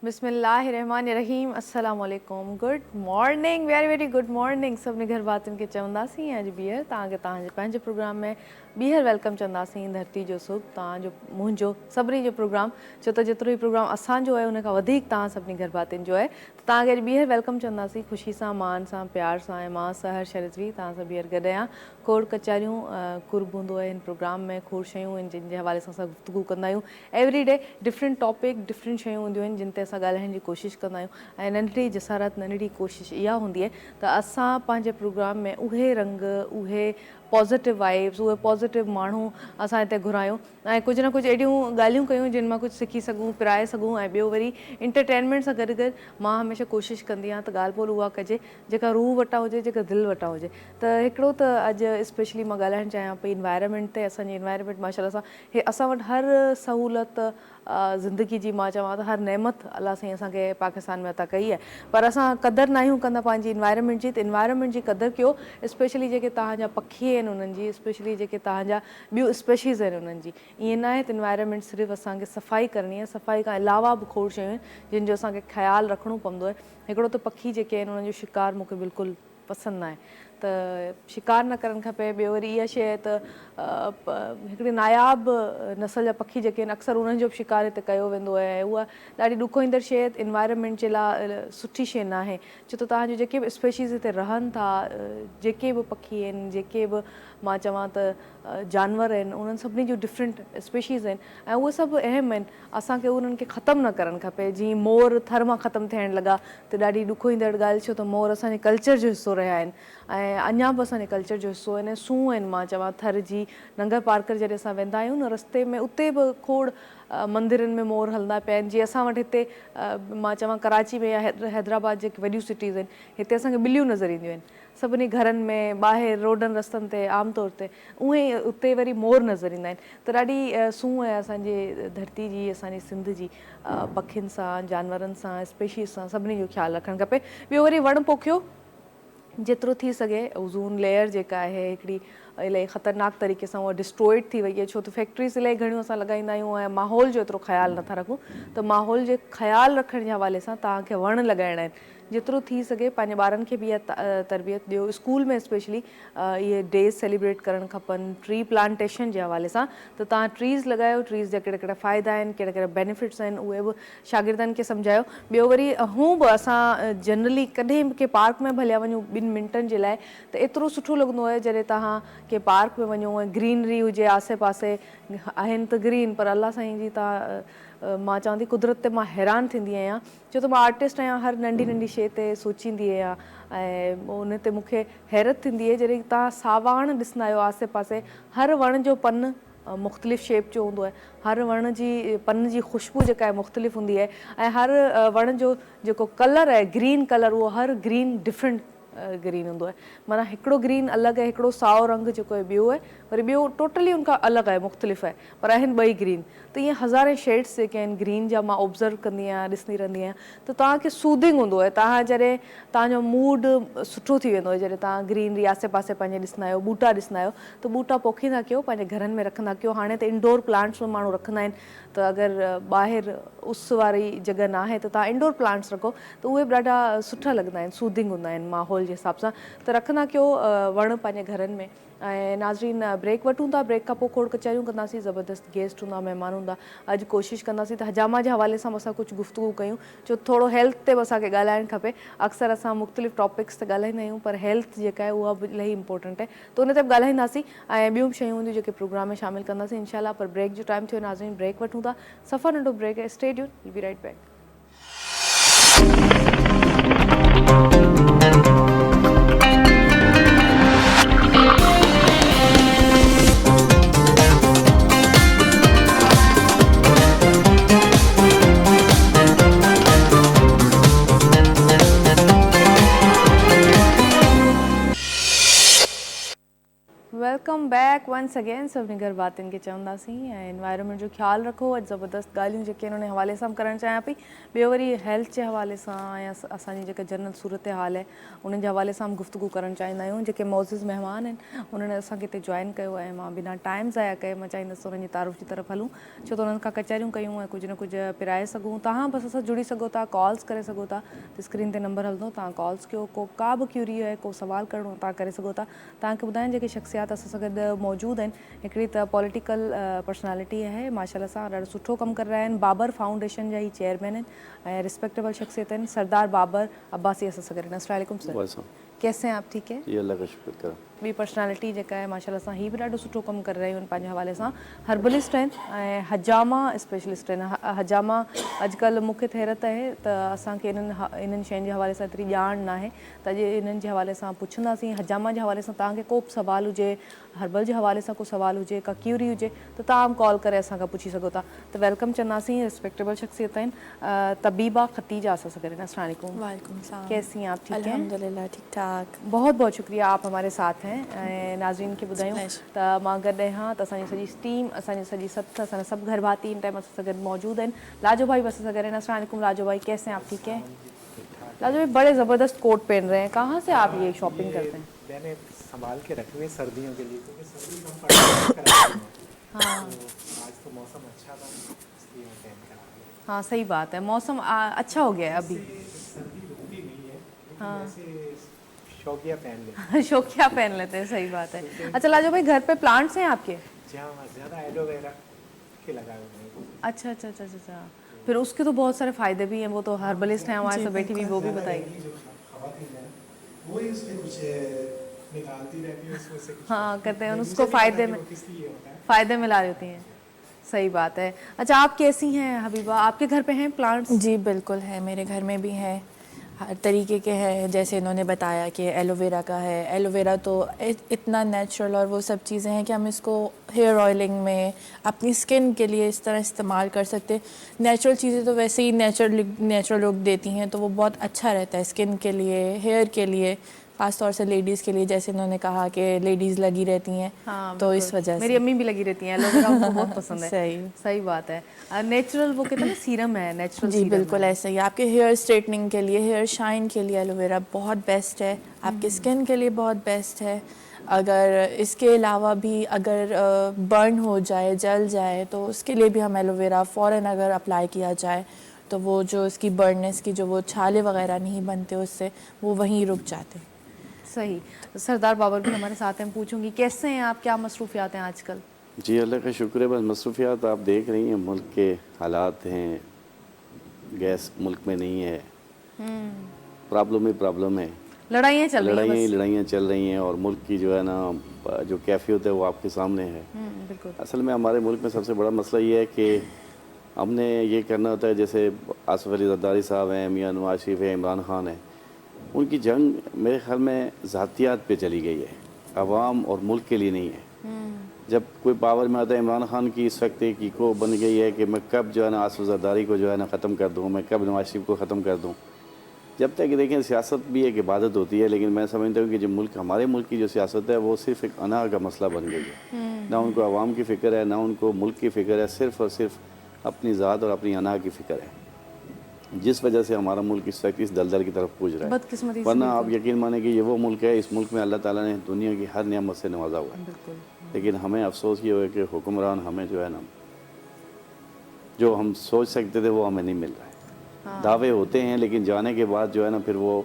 बिस्मिल्लाहिर्रहमानिर्रहीम अस्सलाम वालेकुम good morning very good morning सभिनी घर भातियुनि खे चवंदासीं अॼु ॿीहर तव्हांखे तव्हांजे पंहिंजे प्रोग्राम में ॿीहर वेलकम चवंदासीं धरती जो सुख तव्हांजो मुंहिंजो सभिनी जो प्रोग्राम छो त जेतिरो ई प्रोग्राम असांजो आहे उन खां वधीक तव्हां सभिनी घर भातियुनि जो आहे त तव्हांखे अॼु ॿीहर वेलकम चवंदासीं ख़ुशी सां मान सां प्यार सां ऐं मां सहर शरिज़वी तव्हां सां ॿीहर गॾु आहियां खोड़ कचारियूं कुर्ब हूंदो आहे हिन प्रोग्राम में खोड़ शयूं आहिनि जिन जे हवाले सां असां गुफ़्तगू कंदा आहियूं every day different topic different शयूं हूंदियूं आहिनि जिन ते असां ॻाल्हाइण जी कोशिशि कंदा आहियूं ऐं नंढड़ी जसारत नंढड़ी कोशिशि इहा हूंदी आहे त असां पंहिंजे प्रोग्राम में उहे रंग उहे पॉज़िटिव वाइब्स उहे पॉज़िटिव माण्हू असां हिते घुरायूं ऐं कुझु न कुझु अहिड़ियूं ॻाल्हियूं कयूं जिन मां कुझु सिखी सघूं पिराए सघूं ऐं ॿियो वरी इंटरटेनमेंट सां गॾु गॾु मां हमेशह कोशिशि कंदी आहियां त ॻाल्हि ॿोल उहा कजे जेका रूह वटां हुजे जेका दिलि वटां हुजे त हिकिड़ो त अॼु स्पेशली मां ॻाल्हाइणु चाहियां पई इन्वायरमेंट ते असांजी इन्वायरमेंट माशाल्लाह सां हे असां वटि हर सहूलियत ज़िंदगी जी मां चवां त हर नेमत अलाह साईं असांखे पाकिस्तान में अता कई आहे पर असां क़दुरु न आहियूं कंदा पंहिंजी इन्वायरमेंट जी त इन्वायरमेंट जी क़दुरु कयो स्पेशली जेके तव्हांजा पखी आहिनि उन्हनि जी स्पेशली जेके तव्हांजा ॿियूं स्पेशीज़ आहिनि उन्हनि जी ईअं न आहे त इन्वायरमेंट सिर्फ़ु असांखे सफ़ाई करणी आहे सफ़ाई खां अलावा बि खोड़ शयूं आहिनि जिन जो असांखे ख़्यालु रखिणो पवंदो आहे हिकिड़ो त पखी जेके आहिनि उन्हनि जो शिकार मूंखे बिल्कुलु पसंदि न आहे त शिकार न करणु खपे ॿियो वरी इहा शइ त हिकिड़ी नायाब नसल जा पखी जेके आहिनि अक्सर उन्हनि जो बि शिकार हिते कयो वेंदो आहे ऐं उहा ॾाढी ॾुखो ईंदड़ शइ इन्वायरमेंट जे लाइ सुठी शइ न आहे छो त तव्हांजो जेके बि स्पेशीज़ हिते रहनि था जेके बि पखी आहिनि जेके बि मां चवां त जानवर आहिनि उन्हनि सभिनी जूं डिफरेंट स्पेशीज़ आहिनि ऐं उहे सभु अहम आहिनि असांखे उन्हनि खे ख़तमु न करणु खपे जीअं मोर थर मां ख़तमु थियणु लॻा त ॾाढी ॾुखो ईंदड़ ॻाल्हि छो त मोर असांजे कल्चर जो हिसो रहिया आहिनि ऐं अञा बि असांजे कल्चर जो हिसो आहिनि ऐं सूंहं आहिनि मां चवां थर जी नंगर पार्कर जॾहिं असां वेंदा आहियूं न रस्ते में उते बि खोड़ मंदरनि में मोर हलंदा पिया आहिनि जीअं असां वटि हिते मां चवां कराची में या हैदराबाद जेके वॾियूं सिटीज़ आहिनि हिते असांखे ॿिलियूं नज़र ईंदियूं आहिनि सभिनी घरनि में ॿाहिरि रोडनि रस्तनि ते आम तौर ते उहे ई उते वरी मोर नज़र ईंदा आहिनि त ॾाढी सूंहं आहे असांजे धरती जी असांजी सिंध जी पखियुनि सां जानवरनि सां स्पेशीज़ सां सभिनी जो ख़्यालु रखणु खपे ॿियो वरी वण पोखियो जेतिरो थी सघे ओज़ोन लेयर जेका आहे हिकिड़ी इलाही ख़तरनाक तरीक़े सां उहा डिस्ट्रॉइड थी वई आहे छो त फैक्ट्रीज़ इलाही घणियूं असां लॻाईंदा आहियूं ऐं माहौल जो एतिरो ख़्यालु नथा रखूं त माहौल जे ख़्यालु रखण जे हवाले सां तव्हांखे वण लॻाइणा आहिनि जेतिरो थी सघे पंहिंजे ॿारनि खे बि इहा तरबियत ॾियो स्कूल में स्पेशली इहे डेज़ सेलिब्रेट करणु खपनि ट्री प्लांटेशन जे हवाले सां त तव्हां ट्रीज़ लॻायो ट्रीज़ जा कहिड़ा कहिड़ा फ़ाइदा आहिनि कहिड़ा कहिड़ा बेनिफिट्स आहिनि उहे बि शागिर्दनि खे सम्झायो ॿियो वरी हू बि असां जनरली कॾहिं बि कंहिं पार्क में भलिया वञूं 2 मिंटनि जे लाइ त एतिरो सुठो लॻंदो आहे जॾहिं तव्हां कंहिं पार्क में वञो ऐं ग्रीनरी हुजे आसे पासे आहिनि त ग्रीन पर अलाह साईं जी तव्हां मां चवां थी कुदरत ते मां हैरान थींदी आहियां छो त मां आर्टिस्ट आहियां हर नंढी नंढी शइ ते सोचींदी आहियां ऐं उन ते मूंखे हैरत थींदी आहे जॾहिं तव्हां सावाण ॾिसंदा आहियो आसे पासे हर वण जो पन मुख़्तलिफ़ शेप जो हूंदो आहे हर वण जी पन जी ख़ुशबू जेका आहे मुख़्तलिफ़ हूंदी आहे ऐं हर वण जो जेको कलर आहे ग्रीन कलर उहो हर ग्रीन डिफरेंट ग्रीन हूंदो आहे माना हिकिड़ो ग्रीन अलॻि आहे हिकिड़ो साओ रंग जेको आहे ॿियो आहे वरी ॿियो टोटली उनखां अलॻि आहे मुख़्तलिफ़ आहे पर आहिनि ॿई ग्रीन त ईअं हज़ारे शेड्स जेके आहिनि ग्रीन जा मां ऑब्ज़र्व कंदी आहियां ॾिसंदी रहंदी आहियां त तव्हांखे सूदिंग हूंदो आहे तव्हां जॾहिं तव्हांजो मूड सुठो थी वेंदो आहे जॾहिं तव्हां ग्रीनरी आसे पासे पंहिंजे ॾिसंदा आहियो ॿूटा ॾिसंदा आहियो त ॿूटा पोखींदा कयो पंहिंजे घरनि में रखंदा कयो हाणे त इंडोर प्लांट्स में माण्हू रखंदा आहिनि त अगरि ॿाहिरि उस वारी जॻह न आहे त तव्हां इंडोर प्लांट्स रखो त उहे बि ॾाढा सुठा लॻंदा आहिनि सूदिंग हूंदा आहिनि माहौल जे हिसाब सां त रखंदा कयो वण पंहिंजे घरनि में ऐं नाज़रीन ब्रेक वठूं था ब्रेक खां पोइ खोड़ कचरियूं कंदासीं ज़बरदस्त गेस्ट हूंदा महिमान हूंदा अॼु कोशिशि कंदासीं त हजामा जे हवाले सां असां कुझु गुफ़्तगू कयूं छो थोरो हेल्थ ते बि असांखे ॻाल्हाइणु खपे अक्सर असां मुख़्तलिफ़ टॉपिक्स ते ॻाल्हाईंदा आहियूं पर हेल्थ जेका आहे उहा बि इलाही इंपॉर्टेंट आहे त उन ते बि ॻाल्हाईंदासीं ऐं ॿियूं बि शयूं हूंदियूं जेके प्रोग्राम में शामिलु कंदासीं इंशाल्लाह पर ब्रेक जो टाइम थियो नाज़रीन ब्रेक वठूं था सफ़ा नंढो ब्रेक आहे stay tuned will be right back Welcome back once again सभिनी घर बातियुनि खे चवंदासीं ऐं एनवायरनमेंट जो ख़्यालु रखो। अॼु ज़बरदस्त ॻाल्हियूं जेके आहिनि उन हवाले सां करणु चाहियां पई। ॿियो वरी हेल्थ जे हवाले सां ऐं असांजी जेका जनरल सूरत हाल आहे उन्हनि जे हवाले सां गुफ़्तगू करणु चाहींदा आहियूं। जेके मौज़ूज़ महिमान आहिनि उन्हनि असांखे हिते जॉइन कयो ऐं मां बिना टाइम ज़ाया कए मां चाहींदसि उन्हनि जी तारीफ़ जी तरफ़ हलूं, छो त उन्हनि खां कचहरियूं कयूं ऐं कुझु न कुझु पिराए सघूं। तव्हां बसि असां जुड़ी सघो था, कॉल्स करे सघो था, स्क्रीन ते नंबर हलंदो, तव्हां कॉल्स कयो। का बि क्यूरी आहे, को सवाल करिणो तव्हां करे सघो था। तव्हांखे ॿुधाइनि जेके शख़्सियात असां सां गॾु मौजूदु आहिनि, हिकिड़ी त पॉलिटिकल पर्सनैलिटी आहे, माशाल्लाह सां ॾाढो सुठो कमु करे रहिया आहिनि। बाबर फाउंडेशन जा ही चेयरमैन आहिनि ऐं रिस्पेक्टेबल शख़्सियत आहिनि, सरदार बाबर अब्बासी असां सां गॾु आहिनि। अस्सलाम वालेकुम सर, कैसे हैं आप? ठीक है, जी अल्लाह का शुक्र करो। ॿी पर्सनैलिटी जेका आहे माशाल्लाह सां ही बि ॾाढो सुठो कमु करे रहियूं आहिनि पंहिंजे हवाले सां, हर्बलिस्ट आहिनि ऐं हजामा स्पेशलिस्ट आहिनि। हजामा अॼुकल्ह मूंखे हैरत आहे त असांखे इन्हनि शयुनि जे हवाले सां एतिरी ॼाण न आहे, त अॼु इन्हनि जे हवाले सां पुछंदासीं। हजामा जे हवाले सां तव्हांखे को बि सुवाल हुजे, हर्बल जे हवाले सां को सुवाल हुजे, का क्यूरी हुजे, त तव्हां कॉल करे असां खां पुछी सघो था। त वेलकम चवंदासीं, रिस्पेक्टेबल शख़्सियत आहिनि तबीबा खतीजा असां सां गॾु आहिनि। अस्सलाम वालेकुम। वालेकुम सलाम। कैसी हैं आप? ठीक हैं, अल्हम्दुलिल्लाह ठीक ठाक। बहुत बहुत शुक्रिया, आप हमारे साथ हैं। ऐं नाज़रीन खे ॿुधायूं त मां गॾु आहियां त असांजी सॼी टीम, असांजी सॼी असांजा सभु घर भाती इन टाइम असां सां गॾु मौजूदु आहिनि। लाजो भाई बस सां गॾु आहिनि। अस्सलाम वालेकुम लाजो भाई, कैसे हैं आप? ठीक हैं लाजो भाई, बड़े ज़बरदस्त कोट पहन रहे हैं, कहाँ से आप ये शॉपिंग करते हैं? मैंने संभाल के रखे हुए सर्दियों के लिए, क्योंकि सर्दी कम पड़ती है। हाँ, तो आज तो मौसम अच्छा था इसलिए मैं पहन कर आ गया। हाँ सही बात है, मौसम अच्छा हो गया है अभी। सर्दी रुकती नहीं है, हाँ, ऐसे शौकिया पहन लेते हैं। शौकिया पहन लेते हैं, सही बात है। अच्छा लाजो भाई, घर पे प्लांट्स हैं आपके? जहाँ ज़्यादा एलोवेरा के लगाए हुए हैं। अच्छा अच्छा अच्छा अच्छा, फिर उसके तो बहुत सारे फ़ायदे भी हैं। वो तो हर्बलिस्ट हैं हमारे साथ बैठी हुई, वो भी बताइए। वो ही उसमें कुछ निकालती रहती है उसमें से। हाँ कहते हैं उसको फ़ायदे में ला देती हैं, सही बात है। अच्छा आप कैसी हैं हबीबा, आपके घर पे हैं प्लांट्स? जी बिल्कुल है, मेरे घर में भी है, हर तरीके के हैं। जैसे इन्होंने बताया कि एलोवेरा का है, एलोवेरा तो इतना नेचुरल और वो सब चीज़ें हैं कि हम इसको हेयर ऑयलिंग में, अपनी स्किन के लिए इस तरह इस्तेमाल कर सकते हैं। नेचुरल चीज़ें तो वैसे ही नेचुरल लुक देती हैं, तो वो बहुत अच्छा रहता है स्किन के लिए, हेयर के लिए, ख़ास तौर से लेडीज़ के लिए। जैसे इन्होंने कहा कि लेडीज़ लगी रहती हैं, हाँ, तो इस वजह से मेरी अम्मी भी लगी रहती हैं, एलोवेरा उनको बहुत पसंद है। सही बात है। नेचुरल वो कहते हैं ना सीरम है, नेचुरल जी बिल्कुल ऐसे ही। आपके हेयर स्ट्रेटनिंग के लिए, हेयर शाइन के लिए एलोवेरा बहुत बेस्ट है, आपके स्किन के लिए बहुत बेस्ट है। अगर इसके अलावा भी अगर बर्न हो जाए, जल जाए, तो उसके लिए भी हम एलोवेरा फ़ौरन अगर अप्लाई किया जाए तो वो जो इसकी बर्ननेस की जो वो छाले वगैरह नहीं बनते उससे, वो वहीं रुक जाते। सही। सरदार बाबर भी हमारे साथ हैं, पूछूंगी कैसे हैं आप, क्या मसरूफियात हैं आजकल? जी अल्लाह का शुक्र है। बस मसरूफियात आप देख रही हैं, मुल्क के हालात हैं, गैस मुल्क में नहीं है, प्रॉब्लम ही प्रॉब्लम है, लड़ाइयाँ चल रही हैं और मुल्क की जो है ना जो कैफियत है वो आपके सामने है। बिल्कुल। असल में हमारे मुल्क में सबसे बड़ा मसला ये है कि हमने ये करना होता है, जैसे आसिफ अली ज़रदारी साहब हैं, मियां नवाज शरीफ है, इमरान खान है, उनकी जंग मेरे ख्याल में ज़ातियात पे चली गई है, अवाम और मुल्क के लिए नहीं है। जब कोई पावर में आता है, इमरान खान की इस वक्त एक इको बन गई है कि मैं कब जो है ना आसिफ ज़रदारी को जो है ना ख़त्म कर दूँ, मैं कब नवाज शरीफ को ख़त्म कर दूँ। जब तक देखें सियासत भी एक इबादत होती है, लेकिन मैं समझता हूँ कि जो हमारे मुल्क की जो सियासत है वो सिर्फ एक अना का मसला बन गई है। ना उनको अवाम की फ़िक्र है, ना उनको मुल्क की फ़िक्र है, सिर्फ़ और सिर्फ अपनी ज़ात और अपनी अना की फ़िक्र है, जिस वजह से हमारा मुल्क इस वक्त इस दलदल की तरफ पूछ रहा है। वरना आप यकीन माने कि ये वो मुल्क है, इस मुल्क में अल्लाह ताला ने दुनिया की हर नियामत से नवाजा हुआ है। लेकिन हमें अफसोस ये हुआ कि हुक्मरान हमें जो है ना, जो हम सोच सकते थे वो हमें नहीं मिल रहा है। दावे होते हैं लेकिन जाने के बाद जो है ना फिर वो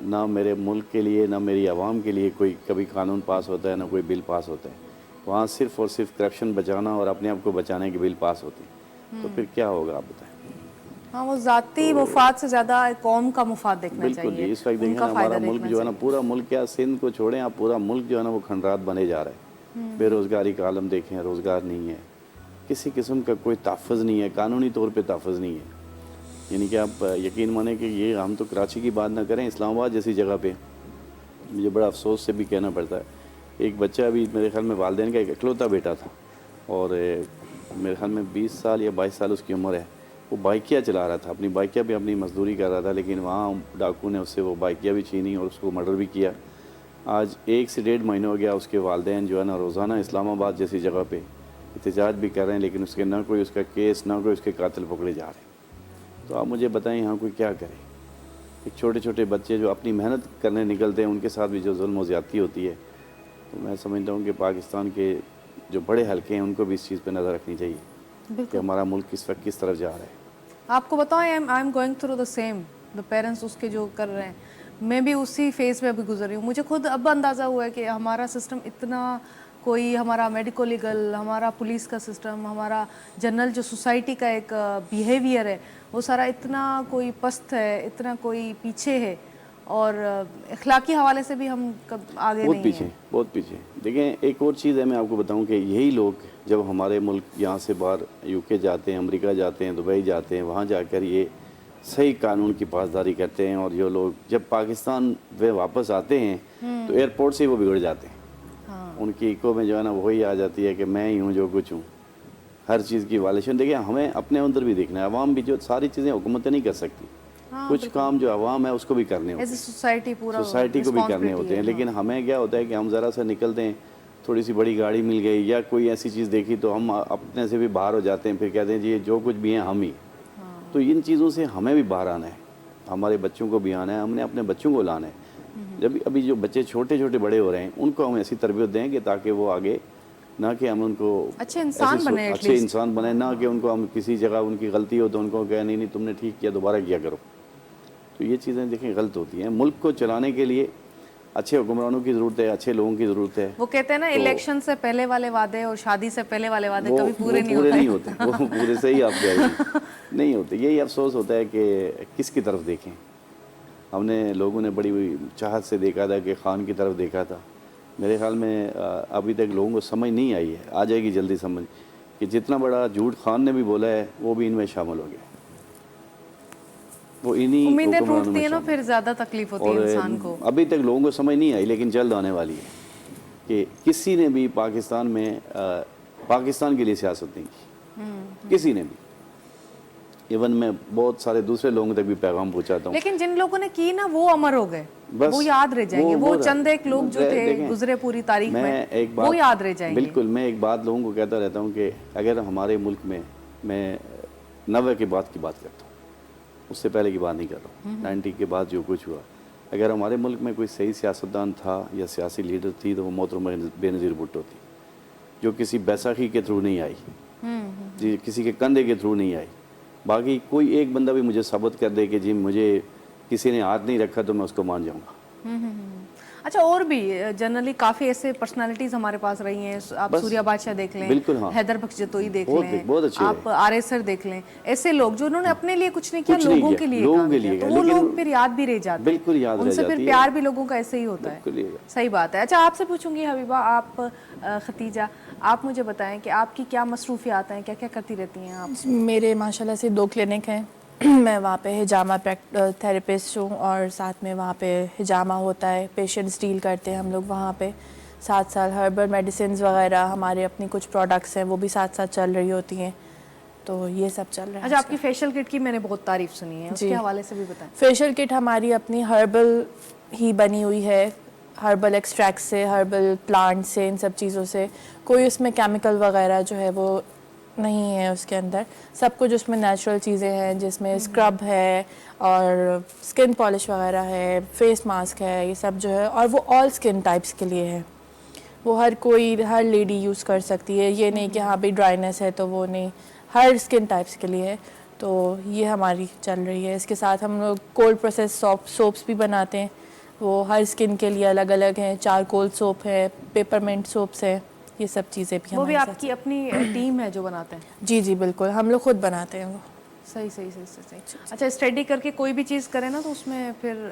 ना मेरे मुल्क के लिए, ना मेरी आवाम के लिए कोई कभी कानून पास होता है, ना कोई बिल पास होता है। वहाँ सिर्फ़ और सिर्फ करप्शन बचाना और अपने आप को बचाने के बिल पास होते हैं। तो फिर क्या होगा आप बताएं? हाँ, वो ज़ाती मुफाद से ज़्यादा कौम का मुफाद देखना चाहिए। बिल्कुल, इस वक्त देखें ना हमारा मुल्क जो है ना, पूरा मुल्क क्या, सिंध को छोड़ें आप, पूरा मुल्क जो है ना वो खंडरात बने जा रहा है। बेरोज़गारी का आलम देखें, रोज़गार नहीं है, किसी किस्म का कोई तहफ़्फ़ुज़ नहीं है, कानूनी तौर पे तहफ़्फ़ुज़ नहीं है। यानी कि आप यकीन माने कि ये हम तो कराची की बात ना करें, इस्लामाबाद जैसी जगह पे मुझे बड़ा अफसोस से भी कहना पड़ता है, एक बच्चा अभी मेरे ख्याल में वालिदैन का एक इकलौता बेटा था और मेरे ख्याल में 20 साल या 22 साल उसकी उम्र है, वो बाइकिया चला रहा था, अपनी बाइकिया भी अपनी मजदूरी कर रहा था, लेकिन वहाँ डाकू ने उससे वो बाइकिया भी छीनी और उसको मर्डर भी किया। آج 1 سے 1.5 مہینہ ہو گیا اس کے والدین جو ہے نا روزانہ اسلام آباد جیسی جگہ پہ احتجاج بھی کر رہے ہیں، لیکن اس کے نہ کوئی اس کا کیس نہ کوئی اس کے قاتل پکڑے جا رہے ہیں۔ تو آپ مجھے بتائیں یہاں کوئی کیا کرے؟ ایک چھوٹے چھوٹے بچے جو اپنی محنت کرنے نکلتے ہیں ان کے ساتھ بھی جو ظلم و زیادتی ہوتی ہے، تو میں سمجھتا ہوں کہ پاکستان کے جو بڑے حلقے ہیں ان کو بھی اس چیز پہ نظر رکھنی چاہیے کہ ہمارا ملک کس وقت کس طرف جا رہا ہے۔ آپ کو بتائیں I'm going through the same, the parents اس کے جو کر رہے ہیں، میں بھی اسی فیز میں ابھی گزر رہی ہوں۔ مجھے خود اب اندازہ ہوا ہے کہ ہمارا سسٹم اتنا، کوئی ہمارا میڈیکو لیگل، ہمارا پولیس کا سسٹم، ہمارا جنرل جو سوسائٹی کا ایک بیہیویئر ہے، وہ سارا اتنا کوئی پست ہے، اتنا کوئی پیچھے ہے، اور اخلاقی حوالے سے بھی ہم آگے بہت نہیں پیچھے ہیں۔ بہت پیچھے۔ دیکھیں ایک اور چیز ہے، میں آپ کو بتاؤں کہ یہی لوگ جب ہمارے ملک یہاں سے باہر UK جاتے ہیں، امریکہ جاتے ہیں، دبئی جاتے ہیں، وہاں جا کر یہ صحیح قانون کی پاسداری کرتے ہیں، اور جو لوگ جب پاکستان میں واپس آتے ہیں تو ایئرپورٹ سے ہی وہ بگڑ جاتے ہیں۔ ان کی ایکو میں جو ہے نا وہی آ جاتی ہے کہ میں ہی ہوں جو کچھ ہوں، ہر چیز کی وائلیشن۔ دیکھیں ہمیں اپنے اندر بھی دیکھنا ہے، عوام بھی جو ساری چیزیں حکومتیں نہیں کر سکتی، کچھ کام جو عوام ہے اس کو بھی کرنے ہوتے ایز اے ہیں، سوسائٹی پورا سوسائٹی کو بھی کرنے ہوتے ہیں۔ لیکن ہمیں کیا ہوتا ہے کہ ہم ذرا سا نکلتے ہیں، تھوڑی سی بڑی گاڑی مل گئی یا کوئی ایسی چیز دیکھی تو ہم اپنے سے بھی باہر ہو جاتے ہیں، پھر کہتے ہیں جی یہ جو کچھ بھی ہیں ہم ہی۔ تو ان چیزوں سے ہمیں بھی باہر آنا ہے، ہمارے بچوں کو بھی آنا ہے، ہم نے اپنے بچوں کو لانا ہے۔ جب ابھی جو بچے چھوٹے چھوٹے بڑے ہو رہے ہیں ان کو ہم ایسی تربیت دیں کہ تاکہ وہ آگے نہ کہ ہم ان کو اچھے انسان بنے، اچھے انسان بنیں، نہ کہ ان کو ہم کسی جگہ ان کی غلطی ہو تو ان کو کہیں نہیں تم نے ٹھیک کیا دوبارہ کیا کرو۔ تو یہ چیزیں دیکھیں غلط ہوتی ہیں۔ ملک کو چلانے کے لیے اچھے حکمرانوں کی ضرورت ہے، اچھے لوگوں کی ضرورت ہے۔ وہ کہتے ہیں نا الیکشن سے پہلے والے وعدے اور شادی سے پہلے والے وعدے وہ کبھی پورے نہیں ہوتے، وہ پورے سے ہی آپ کہہ رہے ہیں نہیں ہوتے۔ یہی افسوس ہوتا ہے کہ کس کی طرف دیکھیں۔ ہم نے لوگوں نے بڑی چاہت سے دیکھا تھا کہ خان کی طرف دیکھا تھا، میرے خیال میں ابھی تک لوگوں کو سمجھ نہیں آئی ہے، آ جائے گی جلدی سمجھ کہ جتنا بڑا جھوٹ خان نے بھی بولا ہے وہ بھی ان میں شامل ہو گیا، وہ انہی امیدیں حکمرانوں ٹوٹتی میں ہیں نا، شامل۔ پھر زیادہ تکلیف ہوتی ہے اور انسان کو۔ ابھی تک لوگوں کو سمجھ نہیں آئی لیکن جلد آنے والی ہے کہ کسی نے بھی پاکستان میں پاکستان کے لیے سیاست نہیں کی، کسی نے بھی۔ ایون میں بہت سارے دوسرے لوگوں تک بھی پیغام پہنچاتا ہوں، لیکن جن لوگوں نے کی نا وہ امر ہو گئے، بس وہ یاد رہ جائیں گے۔ وہ چند ایک لوگ جو تھے دیکھیں، گزرے پوری تاریخ میں، ایک بات وہ یاد رہ جائیں گے۔ بالکل، میں ایک بات لوگوں کو کہتا رہتا ہوں کہ اگر ہمارے ملک میں 90 کے بعد کی بات کرتا ہوں، اس سے پہلے کی بات نہیں کر رہا ہوں، 90 کے بعد جو کچھ ہوا، اگر ہمارے ملک میں کوئی صحیح سیاستدان تھا یا سیاسی لیڈر تھی تو وہ محترمہ بینظیر بھٹو تھی، جو کسی بیساکھی کے تھرو نہیں آئی، جی کسی کے کندھے کے تھرو نہیں آئی۔ باقی کوئی ایک بندہ بھی مجھے ثابت کر دے کہ جی مجھے کسی نے ہاتھ نہیں رکھا تو میں اس کو مان جاؤں گا۔ اچھا، اور بھی جنرلی کافی ایسے پرسنالٹیز ہمارے پاس رہی ہیں، آپ سوریا بادشاہ دیکھ لیں، بالکل ہاں، حیدر بخش جتوئی دیکھ لیں، بہت اچھے آپ آر سر دیکھ لیں، ایسے لوگ جو انہوں نے اپنے لیے کچھ نہیں کیا، کچھ نہیں لوگوں کیا، کے لیے لوگوں کام کے کیا، لیے تو کیا، وہ لیکن لوگ پھر یاد بھی رہ جاتے ہیں، بالکل یاد ان رہ سے پھر جاتی ہے، پیار بھی لوگوں کا ایسے ہی ہوتا ہے۔ بالکل یہ صحیح بات ہے۔ اچھا، آپ سے پوچھوں گی حبیبہ، آپ ختیجہ، آپ مجھے بتائیں کہ آپ کی کیا مصروفیات ہیں، کیا کیا کرتی رہتی ہیں آپ؟ میرے ماشاءاللہ سے 2 کلینک ہیں، میں وہاں پہ ہجامہ تھراپسٹ ہوں، اور ساتھ میں وہاں پہ ہجامہ ہوتا ہے، پیشنٹس ڈیل کرتے ہیں ہم لوگ وہاں پہ، ساتھ ساتھ ہربل میڈیسنز وغیرہ ہمارے اپنی کچھ پروڈکٹس ہیں وہ بھی ساتھ ساتھ چل رہی ہوتی ہیں، تو یہ سب چل رہا ہے۔ اچھا، آپ کی فیشیل کٹ کی میں نے بہت تعریف سنی ہے، اس کے حوالے سے بھی بتائیں۔ فیشیل کٹ ہماری اپنی ہربل ہی بنی ہوئی ہے، ہربل ایکسٹریکٹ سے، ہربل پلانٹ سے، ان سب چیزوں سے، کوئی اس میں کیمیکل وغیرہ جو ہے وہ نہیں ہے اس کے اندر، سب کچھ اس میں نیچرل چیزیں ہیں، جس میں اسکرب ہے اور اسکن پالش وغیرہ ہے، فیس ماسک ہے، یہ سب جو ہے، اور وہ آل اسکن ٹائپس کے لیے ہے، وہ ہر لیڈی یوز کر سکتی ہے، یہ نہیں کہ ہاں بھی ڈرائینیس ہے تو وہ نہیں، ہر اسکن ٹائپس کے لیے ہے، تو یہ ہماری چل رہی ہے۔ اس کے ساتھ ہم لوگ کولڈ پروسیس سوپس بھی بناتے ہیں، وہ ہر اسکن کے لیے الگ الگ ہیں، چارکول سوپ ہے، پیپرمنٹ سوپس ہے، یہ سب چیزیں بھی وہ بھی ہمارے آپ کی اپنی ٹیم ہے جو بناتے ہیں؟ جی بالکل، ہم لوگ خود بناتے ہیں وہ۔ صحیح۔ اچھا، اسٹڈی کر کے کوئی بھی چیز کرے نا تو اس میں پھر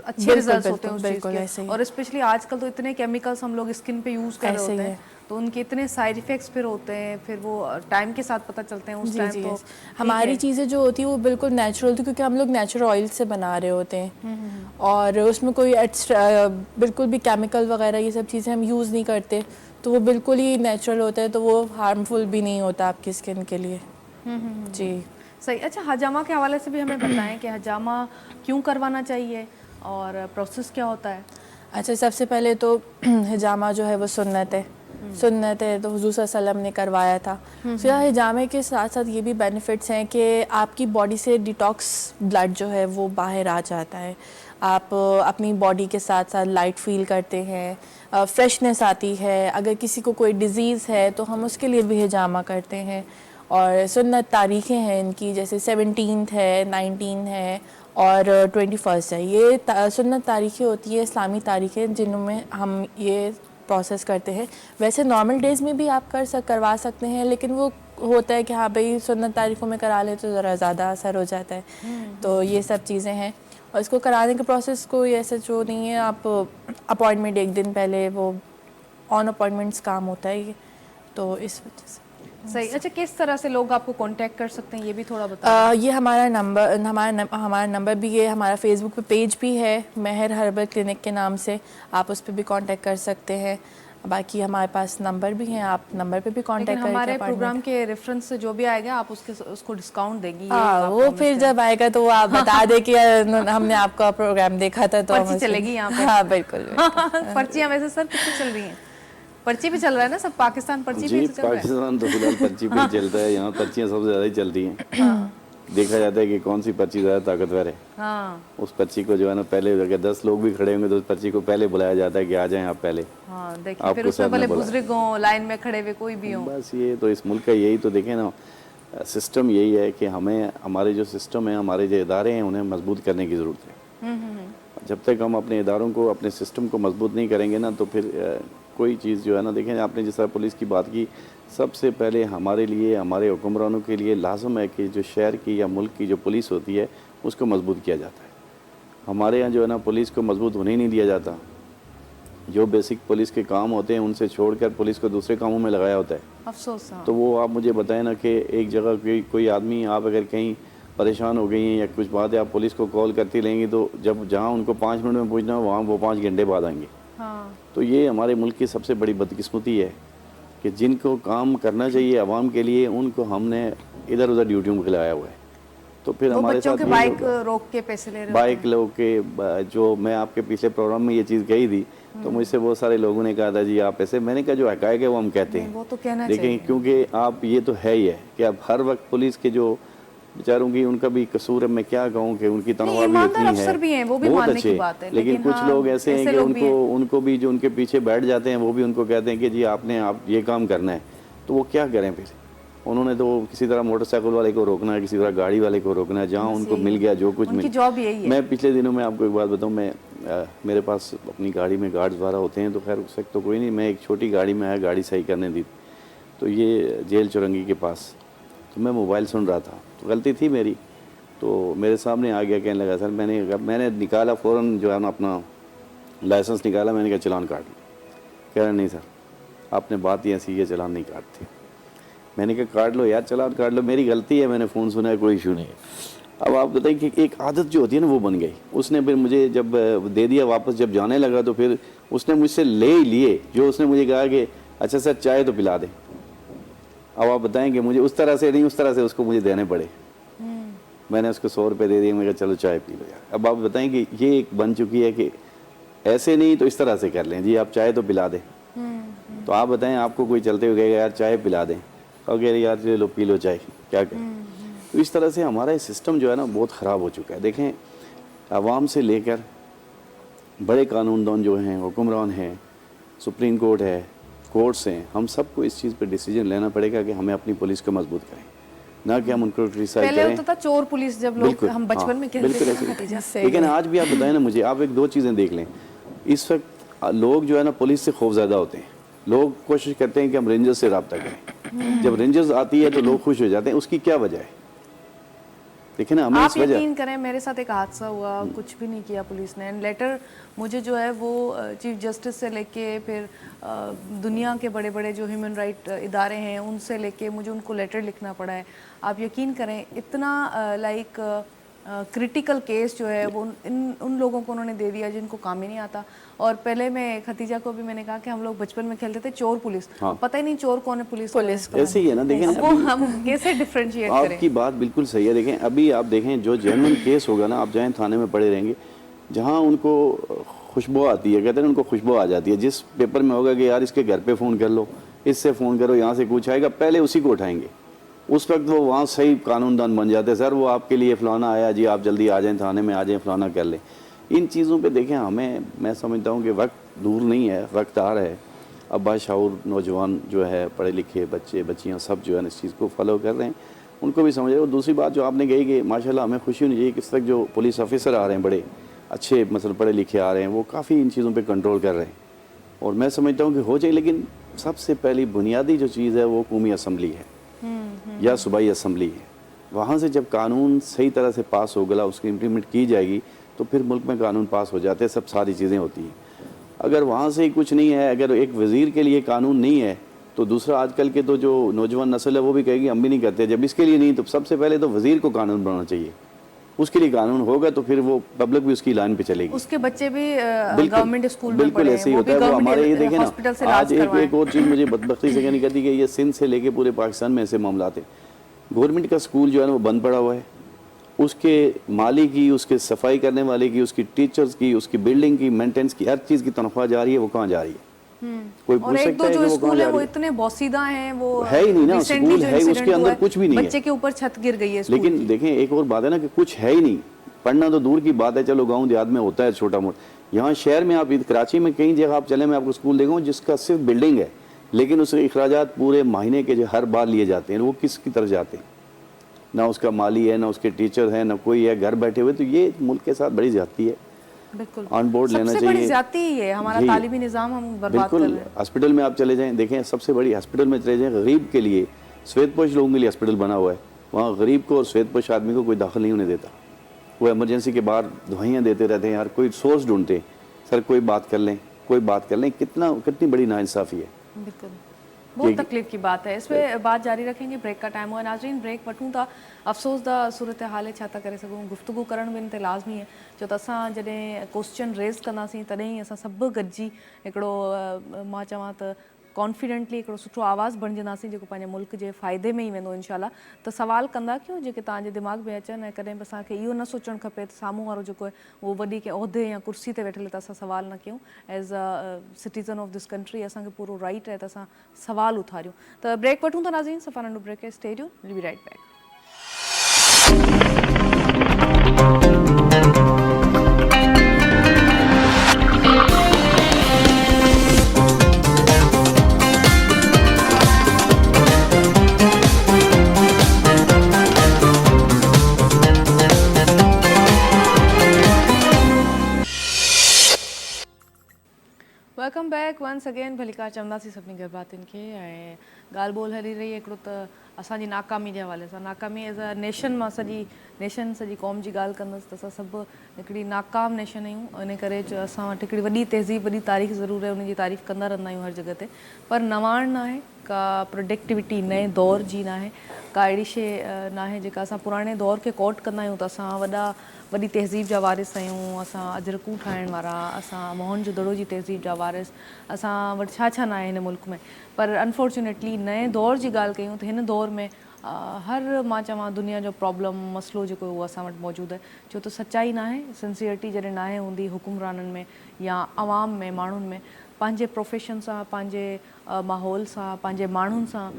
اچھے ریزلٹس ہوتے ہیں اس چیز کے، اور اسپیشلی آج کل تو اتنے کیمیکلس ہم لوگ اسکن پہ یوز کر رہے ہوتے ہیں تو ان کے اتنے سائیڈ ایفیکٹس پھر ہوتے ہیں، پھر وہ ٹائم کے ساتھ پتہ چلتے ہیں، اس ٹائم تو ہماری چیزیں جو ہوتی ہیں وہ بالکل نیچرل ہوتی ہیں، کیونکہ ہم لوگ نیچرل آئل سے بنا رہے ہوتے ہیں، اور اس میں کوئی ایکسٹرا بالکل بھی کیمیکل وغیرہ یہ سب چیزیں ہم یوز نہیں کرتے، تو وہ بالکل ہی نیچرل ہوتا ہے، تو وہ ہارمفل بھی نہیں ہوتا آپ کی اسکن کے لیے۔ جی صحیح۔ اچھا، حجامہ کے حوالے سے بھی ہمیں بتائیں کہ حجامہ کیوں کروانا چاہیے اور پروسیس کیا ہوتا ہے؟ अच्छा, सबसे पहले तो हिजामा जो है वो सुन्नत है, सुन्नत है, तो हुजूर सल्लल्लाहु अलैहि वसल्लम ने करवाया था। फिर हिजामे के साथ साथ ये भी बेनिफिट्स हैं कि आपकी बॉडी से डिटॉक्स ब्लड जो है वो बाहर आ जाता है, आप अपनी बॉडी के साथ साथ लाइट फील करते हैं, फ्रेशनेस आती है। अगर किसी को कोई डिज़ीज़ है तो हम उसके लिए भी हिजामा करते हैं। और सुन्नत तारीखें हैं इनकी, जैसे 17th है, 19 है और 21st है। ये सुन्नत तारीखें होती है, इस्लामी तारीखें, जिनमें हम ये प्रोसेस करते हैं। वैसे नॉर्मल डेज़ में भी आप करवा सकते हैं, लेकिन वो होता है कि हाँ भाई सुन्नत तारीखों में करा लें तो ज़रा ज़्यादा असर हो जाता है। तो ये सब चीज़ें हैं, और इसको कराने के प्रोसेस कोई ऐसा जो नहीं है, आप अपॉइंटमेंट एक दिन पहले, वो ऑन अपॉइंटमेंट्स काम होता है ये, तो इस वजह से। सही। अच्छा, किस तरह से लोग आपको कांटेक्ट कर सकते हैं, ये भी थोड़ा बताओ। ये हमारा नंबर भी है, हमारा फेसबुक पे पेज भी है मेहर हर्बल क्लिनिक के नाम से, आप उस पर भी कांटेक्ट कर सकते हैं। बाकी हमारे पास नंबर भी हैं, आप नंबर पे भी कांटेक्ट लेकिन करके हमारे प्रोग्राम के रेफरेंस से जो भी आएगा आप उसको डिस्काउंट देगी। हाँ, वो फिर जब आएगा तो वो आप बता दे कि हमने आपका प्रोग्राम देखा था, तो पर्ची चलेगी यहाँ पे। हाँ बिल्कुल। पर्चियाँ वैसे सर कितनी चल रही हैं? पर्ची भी चल रहा है ना सब, पाकिस्तान पर्ची जी भी चल रहा है। पाकिस्तान तो फिलहाल पर्ची पे चलता है, यहाँ पर्चियाँ सबसे ज़्यादा ही चलती हैं। देखा जाता है कि कौन सी पर्ची ज़्यादा ताकतवर है, हाँ उस पर्ची को जो है ना पहले, अगर 10 लोग भी खड़े होंगे तो उस पर्ची को पहले बुलाया जाता है कि आ जाएं आप पहले। हाँ, देखिए आपको फिर उसमें सर ने भले बोला। बुजुर्ग हों, लाइन में खड़े हुए कोई भी हों। बस ये तो इस मुल्क का यही तो देखें ना, सिस्टम यही है कि हमें हमारे जो सिस्टम है, हमारे जो इदारे हैं, उन्हें मजबूत करने की ज़रूरत है। जब तक हम अपने इदारों को, अपने सिस्टम को मजबूत नहीं करेंगे ना, तो फिर कोई चीज़ जो है ना, देखें आपने जिस तरह पुलिस की बात की, सबसे पहले हमारे लिए, हमारे हुक्मरानों के लिए लाजम है कि जो शहर की या मुल्क की जो पुलिस होती है उसको मजबूत किया जाता है। हमारे यहाँ जो है ना पुलिस को मजबूत होने ही नहीं दिया जाता। जो बेसिक पुलिस के काम होते हैं उनसे छोड़कर पुलिस को दूसरे कामों में लगाया होता है। अफसोस। हाँ। तो वो आप मुझे बताएं ना कि एक जगह कोई आदमी, आप अगर कहीं परेशान हो गई हैं या कुछ बात है, आप पुलिस को कॉल करती रहेंगी तो जब जहाँ उनको 5 मिनट में पहुँचना हो वहाँ वो 5 घंटे बाद आएंगे। हाँ। तो ये हमारे मुल्क की सबसे बड़ी बदकिस्मती है कि जिनको काम करना चाहिए आवाम के लिए, उनको हमने इधर उधर ड्यूटियों में लगाया हुआ है। तो फिर वो हमारे बच्चों साथ के बाइक रोक के पैसे ले रहे बाइक लोग के, जो मैं आपके पिछले प्रोग्राम में ये चीज़ कही थी, तो मुझसे बहुत सारे लोगों ने कहा था जी आप ऐसे, मैंने कहा जो हकायक है वो हम कहते हैं। वो तो कहना लेकिन चाहिए। क्योंकि आप ये तो है ही है कि अब हर वक्त पुलिस के जो बेचारों की, उनका भी कसूर है, मैं क्या कहूँ कि उनकी तनख्वाह भी ईमानदार इतनी अफसर भी हैं, वो भी बहुत मानने की अच्छे, बात है, लेकिन कुछ हाँ, लोग ऐसे हैं ऐसे कि लोग भी हैं। उनको भी जो उनके पीछे बैठ जाते हैं, वो भी उनको कहते हैं कि जी आप ये काम करना है। तो वो क्या करें फिर? उन्होंने तो किसी तरह मोटरसाइकिल वाले को रोकना है, किसी तरह गाड़ी वाले को रोकना है, जहाँ उनको मिल गया जो कुछ उनकी जॉब यही है। मैं पिछले दिनों में आपको एक बात बताऊँ, मेरे पास अपनी गाड़ी में गार्ड्स वगैरह होते हैं, तो खैर उस वक्त तो कोई नहीं, मैं एक छोटी गाड़ी में आया, गाड़ी सही करने दी, तो ये जेल चुरंगी के पास, तो मैं मोबाइल सुन रहा था, तो गलती थी मेरी, तो मेरे सामने आ गया, कहने लगा सर, मैंने निकाला फ़ौरन जो है ना अपना लाइसेंस निकाला, मैंने कहा चलान काट लो। कह रहा नहीं सर आपने बात ही ऐसी है, चलान नहीं काटते। मैंने कहा काट लो यार, चलान काट लो, मेरी गलती है, मैंने फ़ोन सुना है, कोई इशू नहीं है। अब आप बताइए कि एक आदत जो होती है ना वो बन गई। उसने फिर मुझे जब दे दिया वापस, जब जाने लगा तो फिर उसने मुझसे ले ही लिए, जो उसने मुझे कहा कि अच्छा सर चाय तो पिला दें। अब आप बताएं कि मुझे उस तरह से नहीं, उस तरह से उसको मुझे देने पड़े। मैंने उसको 100 रुपये दे दिए, मैं कहा चलो चाय पी लो यार। अब आप बताएं कि ये एक बन चुकी है कि ऐसे नहीं तो इस तरह से कर लें, जी आप चाय तो पिला दें। तो आप बताएं आपको कोई चलते हुए कहेगा यार चाय पिला दें, और कह रहे यार लो पी लो चाय, क्या करें। तो इस तरह से हमारा सिस्टम जो है ना बहुत ख़राब हो चुका है। देखें आवाम से लेकर बड़े कानूनदान जो हैं, हुक्मरान हैं, सुप्रीम कोर्ट है, कोर्ट्स हैं, हम सबको इस चीज़ पे डिसीजन लेना पड़ेगा कि हमें अपनी पुलिस को मजबूत करें, ना कि हम उनको क्रिटिसाइज पहले करें। होता था चोर पुलिस, जब लोग हम बचपन में खेलते थे खतीजा से। लेकिन आज भी आप बताएं ना मुझे, आप एक दो चीज़ें देख लें, इस वक्त लोग जो है ना पुलिस से खौफज़दा होते हैं। लोग कोशिश करते हैं कि हम रेंजर्स से रब्ता करें, जब रेंजर्स आती है तो लोग खुश हो जाते हैं। उसकी क्या वजह है? देखिए ना, हमें आप इस वजह, यकीन करें मेरे साथ एक हादसा हुआ, कुछ भी नहीं किया पुलिस ने, एंड लेटर मुझे जो है वो चीफ जस्टिस से लेके फिर दुनिया के बड़े बड़े जो ह्यूमन राइट इदारे हैं उनसे लेके मुझे उनको लेटर लिखना पड़ा है। आप यकीन करें इतना क्रिटिकल केस जो है वो उन लोगों को उन्होंने दे दिया जिनको काम ही नहीं आता। और पहले मैं खतीजा को भी मैंने कहा कि हम लोग बचपन में खेलते थे चोर पुलिस, पता ही नहीं चोर कौन है पुलिस ऐसे ही है ना। देखें वो हम कैसे डिफरेंशिएट करें। आपकी बात बिल्कुल सही है। देखें अभी आप देखें जो जेन्युइन केस होगा ना, आप जाएं थाने में पड़े रहेंगे, जहाँ उनको खुशबू आती है, कहते हैं उनको खुशबू आ जाती है। जिस पेपर में होगा कि यार इसके घर पे फ़ोन कर लो, इससे फ़ोन करो, यहाँ से कुछ आएगा, पहले उसी को उठाएंगे। उस वक्त वो वहाँ सही कानूनदान बन जाते हैं। सर वो आपके लिए फ़लाना आया जी, आप जल्दी आ जाएं, थाने में आ जाएं, फ़लाना कर लें। इन चीज़ों पे देखें, हमें, मैं समझता हूँ कि वक्त दूर नहीं है, वक्त आ रहा है। अब बाशाऊर नौजवान जो है, पढ़े लिखे बच्चे बच्चियाँ सब जो है इस चीज़ को फॉलो कर रहे हैं, उनको भी समझ रहे हैं। और दूसरी बात जो आपने कही कि माशाल्लाह हमें खुशी होनी चाहिए कि इस तक जो पुलिस ऑफिसर आ रहे हैं, बड़े अच्छे मतलब पढ़े लिखे आ रहे हैं, वो काफ़ी इन चीज़ों पे कंट्रोल कर रहे हैं। और मैं समझता हूँ कि हो जाए, लेकिन सबसे पहली बुनियादी जो चीज़ है वो कौमी असम्बली है या सूबाई असम्बली है। वहाँ से जब कानून सही तरह से पास होगा, उसकी इम्प्लीमेंट की जाएगी, तो फिर मुल्क में कानून पास हो जाते हैं, सब सारी चीज़ें होती हैं। अगर वहाँ से ही कुछ नहीं है, अगर एक वज़ीर के लिए कानून नहीं है, तो दूसरा आजकल के तो जो नौजवान नस्ल है वो भी कहेगी हम भी नहीं करते। जब इसके लिए नहीं, तो सबसे पहले तो वज़ीर को कानून बनाना चाहिए, उसके लिए कानून होगा तो फिर वो पब्लिक भी उसकी लाइन पे चलेगी। उसके बच्चे भी गवर्नमेंट स्कूल में बिल्कुल पढ़े ऐसे ही हैं, होता है। वो हमारे ये देखें ना, आज एक और चीज़ मुझे बदबख्ती से कहनी कहती है कि ये सिंध से लेके पूरे पाकिस्तान में ऐसे मामला थे। गवर्नमेंट का स्कूल जो है ना वो बंद पड़ा हुआ है, उसके माली की, उसके सफाई करने वाले की, उसकी टीचर्स की, उसकी बिल्डिंग की, मेंटेनेंस की, हर चीज़ की तनख्वाह जा रही है, वो कहाँ जा रही है? कोई और पूछ एक सकता दो है कि जो वो कहाँ स्कूल जा है वो रही है? इतने बोसीदा हैं, वो है ही नहीं ना, recently स्कूल जो है, incident उसके हुआ अंदर है, कुछ भी नहीं है। बच्चे के ऊपर छत गिर गई है स्कूल लेकिन की। देखें एक और बात है ना कि कुछ है ही नहीं। पढ़ना तो दूर की बात है, चलो गांव देहात में होता है छोटा मोटा। यहाँ शहर में आप कराची में कहीं जगह आप चले, मैं आपको स्कूल देखूँ जिसका सिर्फ बिल्डिंग है, लेकिन उसके अखराजात पूरे महीने के जो हर बार लिए जाते हैं, वो किसकी तरफ जाते हैं? ना उसका माली है, ना उसके टीचर हैं, ना कोई है, घर बैठे हुए। तो ये मुल्क के साथ बड़ी ज्यादती है, बिल्कुल ऑन बोर्ड लेना सबसे चाहिए। बड़ी ज्यादती ही है, हमारा यही है। तालीमी निज़ाम हम बर्बाद कर बिल्कुल। रहे हैं। हॉस्पिटल में आप चले जाएं, देखें सबसे बड़ी हॉस्पिटल में चले जाएं, गरीब के लिए, श्वेतपोश लोगों के लिए हॉस्पिटल बना हुआ है, वहाँ गरीब को और श्वेतपोश आदमी को कोई दाखिल नहीं होने देता। वो इमरजेंसी के बाहर दवाइयाँ देते रहते हैं, यार कोई सोर्स ढूंढते, सर कोई बात कर लें, कोई बात कर लें। कितनी बड़ी नाइंसाफ़ी है। बिल्कुल बहुत तकलीफ की बात है। इस पे बात जारी रखेंगे, ब्रेक का टाइम हुआ नाज़रीन, ब्रेक वठूं था। अफ़सोस दा सूरत हाल छा था करे सघूं, गुफ्तगू करण भी ते लाज़मी है, छो त असां जॾहिं क्वेश्चन रेज़ कंदासीं तॾहिं असां सभु गॾिजी हिकिड़ो मां चवां त कॉन्फिडेंटली हिकिड़ो सुठो आवाज़ बणिजंदासीं जेको पंहिंजे मुल्क जे फ़ाइदे में ई वेंदो इंशाल्लाह। त सवाल कंदा कयूं जेके तव्हांजे दिमाग़ में अचनि, ऐं कॾहिं बि असांखे इहो न सोचणु खपे त साम्हूं वारो जेको आहे उहो वॾी कंहिं उहिदे या कुर्सी ते वेठल त असां सवाल न कयूं। As a citizen of this country असांखे पूरो राइट आहे त असां सवाल उथारियूं। त ब्रेक वठूं था नाज़रीन, सफ़ा नंढो ब्रेक है, stay tuned, will be right back. Welcome back once again. भलीकार चवंदासीं सभिनी गरबातिन खे। ऐं ॻाल्हि ॿोल हली रही है हिकिड़ो त असांजी नाकामी जे हवाले सां, नाकामी एज़ अ नेशन, मां सॼी क़ौम जी ॻाल्हि कंदसि त असां सभु हिकिड़ी नाकाम नेशन आहियूं। इन करे असां वटि हिकिड़ी वॾी तहज़ीब, वॾी तारीख़ ज़रूरु आहे, उनजी तारीफ़ कंदा रहंदा आहियूं हर जॻह ते, पर नवाण न आहे का, प्रोडक्टिविटी नए दौर जी न आहे का, अहिड़ी शइ न आहे जेका असां पुराणे दौर खे कोट कंदा आहियूं त असां वॾी तहज़ीब जा वारिस आहियूं, असां अजरकूं ठाहिण वारा, असां मोहन जो दड़ो जी तहज़ीब जा वारिस, असां वटि छा न आहे हिन मुल्क में। पर अनफॉर्चुनेटली नए दौर जी ॻाल्हि कयूं त हिन दौर में हर मां चवां दुनिया जो प्रॉब्लम मसइलो जेको उहो असां वटि मौजूदु आहे, छो त सचाई न आहे, सिंसियरिटी जॾहिं न आहे हूंदी हुकुमराननि में या आवाम में, माण्हुनि में, पंहिंजे प्रोफेशन सां, पंहिंजे माहौल सां, पंहिंजे माण्हुनि सां,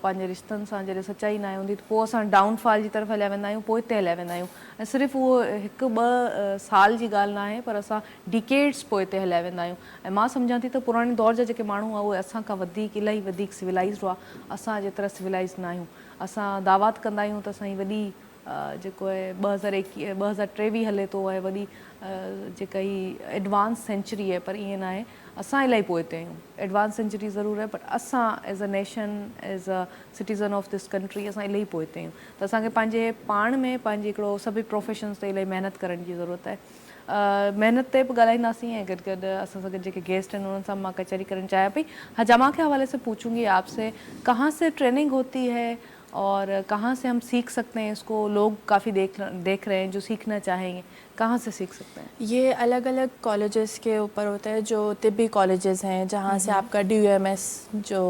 पंहिंजे रिश्तनि सां जॾहिं सचाई न आहे हूंदी त पोइ असां डाउनफॉल जी तरफ़ हलिया वेंदा आहियूं, पोइ हिते हलिया वेंदा आहियूं। ऐं सिर्फ़ु उहो हिकु ॿ साल जी ॻाल्हि न आहे, पर असां डिकेड्स पोइ हिते हलिया वेंदा आहियूं। ऐं मां सम्झां थी त पुराणे दौर जा जेके माण्हू आहे उहे असांखां वधीक, इलाही वधीक सिविलाइज़्ड हुआ, असां जेतिरा सिविलाइज़ न आहियूं। असां दावात कंदा आहियूं त असांजी वॾी जेको आहे 2023 हले थो, ऐं वॾी जेका ही एडवांस सेंचुरी आहे, पर ईअं न आहे, असां इलाही पोइ हिते आहियूं। एडवांस सेंचुरी ज़रूरु आहे, पर असां as a nation, as a citizen of this country असां इलाही पोइ हिते आहियूं। त असांखे पंहिंजे पाण में पंहिंजे हिकिड़ो सभई प्रोफेशन्स ते इलाही महिनत करण जी ज़रूरत आहे। महिनत ते बि ॻाल्हाईंदासीं, ऐं गॾु गॾु असां सां गॾु जेके गेस्ट आहिनि उन्हनि सां मां कचहरी करणु चाहियां पई। हजामा के हवाले से पूछूंगी आपसे, कहाँ से ट्रेनिंग होती है और कहाँ से हम सीख सकते हैं इसको? लोग काफ़ी देख रहे हैं जो सीखना चाहेंगे, कहाँ से सीख सकते हैं? ये अलग अलग कॉलेजेस के ऊपर होता है। जो तिब्बी कॉलेजेस हैं जहाँ से आपका DUMS, जो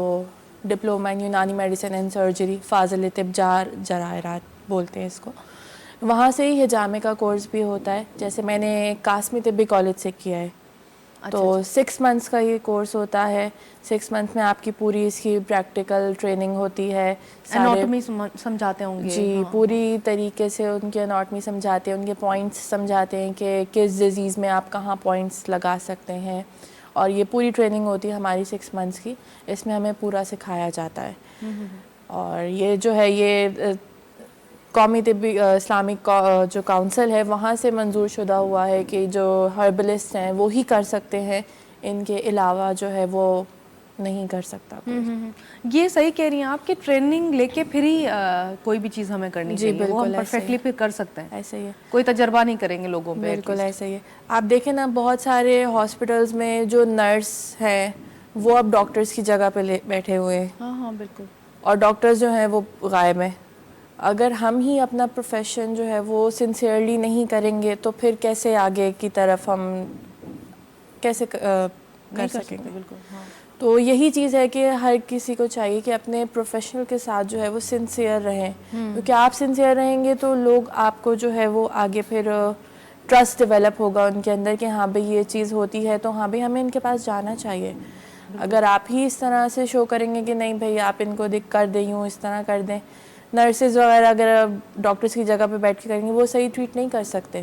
डिप्लोमा इन यूनानी मेडिसिन एंड सर्जरी, फाजिल तिब जराहत बोलते हैं इसको, वहाँ से ही हिजामे का कोर्स भी होता है। जैसे मैंने कासमी तिब्बी कॉलेज से किया है, تو 6 months کا یہ کورس ہوتا ہے. 6 months میں آپ کی پوری اس کی پریکٹیکل ٹریننگ ہوتی ہے. اناٹومی سمجھاتے ہوں گے. جی, پوری طریقے سے ان کی اناٹمی سمجھاتے ہیں, ان کے پوائنٹس سمجھاتے ہیں کہ کس ڈیزیز میں آپ کہاں پوائنٹس لگا سکتے ہیں. اور یہ پوری ٹریننگ ہوتی ہے ہماری 6 months کی. اس میں ہمیں پورا سکھایا جاتا ہے. اور یہ جو ہے یہ قومی طبی اسلامک جو کونسل ہے وہاں سے منظور شدہ ہوا ہے کہ جو ہربلسٹ ہیں وہی کر سکتے ہیں, ان کے علاوہ جو ہے وہ نہیں کر سکتا کوئی. یہ صحیح کہہ رہی ہیں آپ کہ ٹریننگ لے کے پھر ہی کوئی بھی چیز ہمیں کرنی جی, چاہیے, وہ ہم بالکل ایسے پرفیکٹلی ہی پھر کر سکتے ہیں. ایسے ہی ہے. کوئی تجربہ نہیں کریں گے لوگوں پہ. بالکل ایسے ہی ہے. آپ دیکھیں نا بہت سارے ہاسپٹلز میں جو نرس ہیں وہ اب ڈاکٹرز کی جگہ پہ بیٹھے ہوئے ہیں. ہاں بالکل. اور ڈاکٹرز جو ہیں وہ غائب ہیں. اگر ہم ہی اپنا پروفیشن جو ہے وہ سنسیئرلی نہیں کریں گے تو پھر کیسے آگے کی طرف ہم کیسے کر سکیں گے. بالکل. ہاں تو یہی چیز ہے کہ ہر کسی کو چاہیے کہ اپنے پروفیشنل کے ساتھ جو ہے وہ سنسیئر رہیں, کیونکہ آپ سنسیئر رہیں گے تو لوگ آپ کو جو ہے وہ آگے پھر ٹرسٹ ڈیولپ ہوگا ان کے اندر کہ ہاں بھئی یہ چیز ہوتی ہے تو ہاں بھئی ہمیں ان کے پاس جانا چاہیے. اگر آپ ہی اس طرح سے شو کریں گے کہ نہیں بھئی آپ ان کو کر دیں یوں اس طرح کر دیں, نرسز وغیرہ اگر ڈاکٹرز کی جگہ پہ بیٹھ کے کریں گے وہ صحیح ٹریٹ نہیں کر سکتے.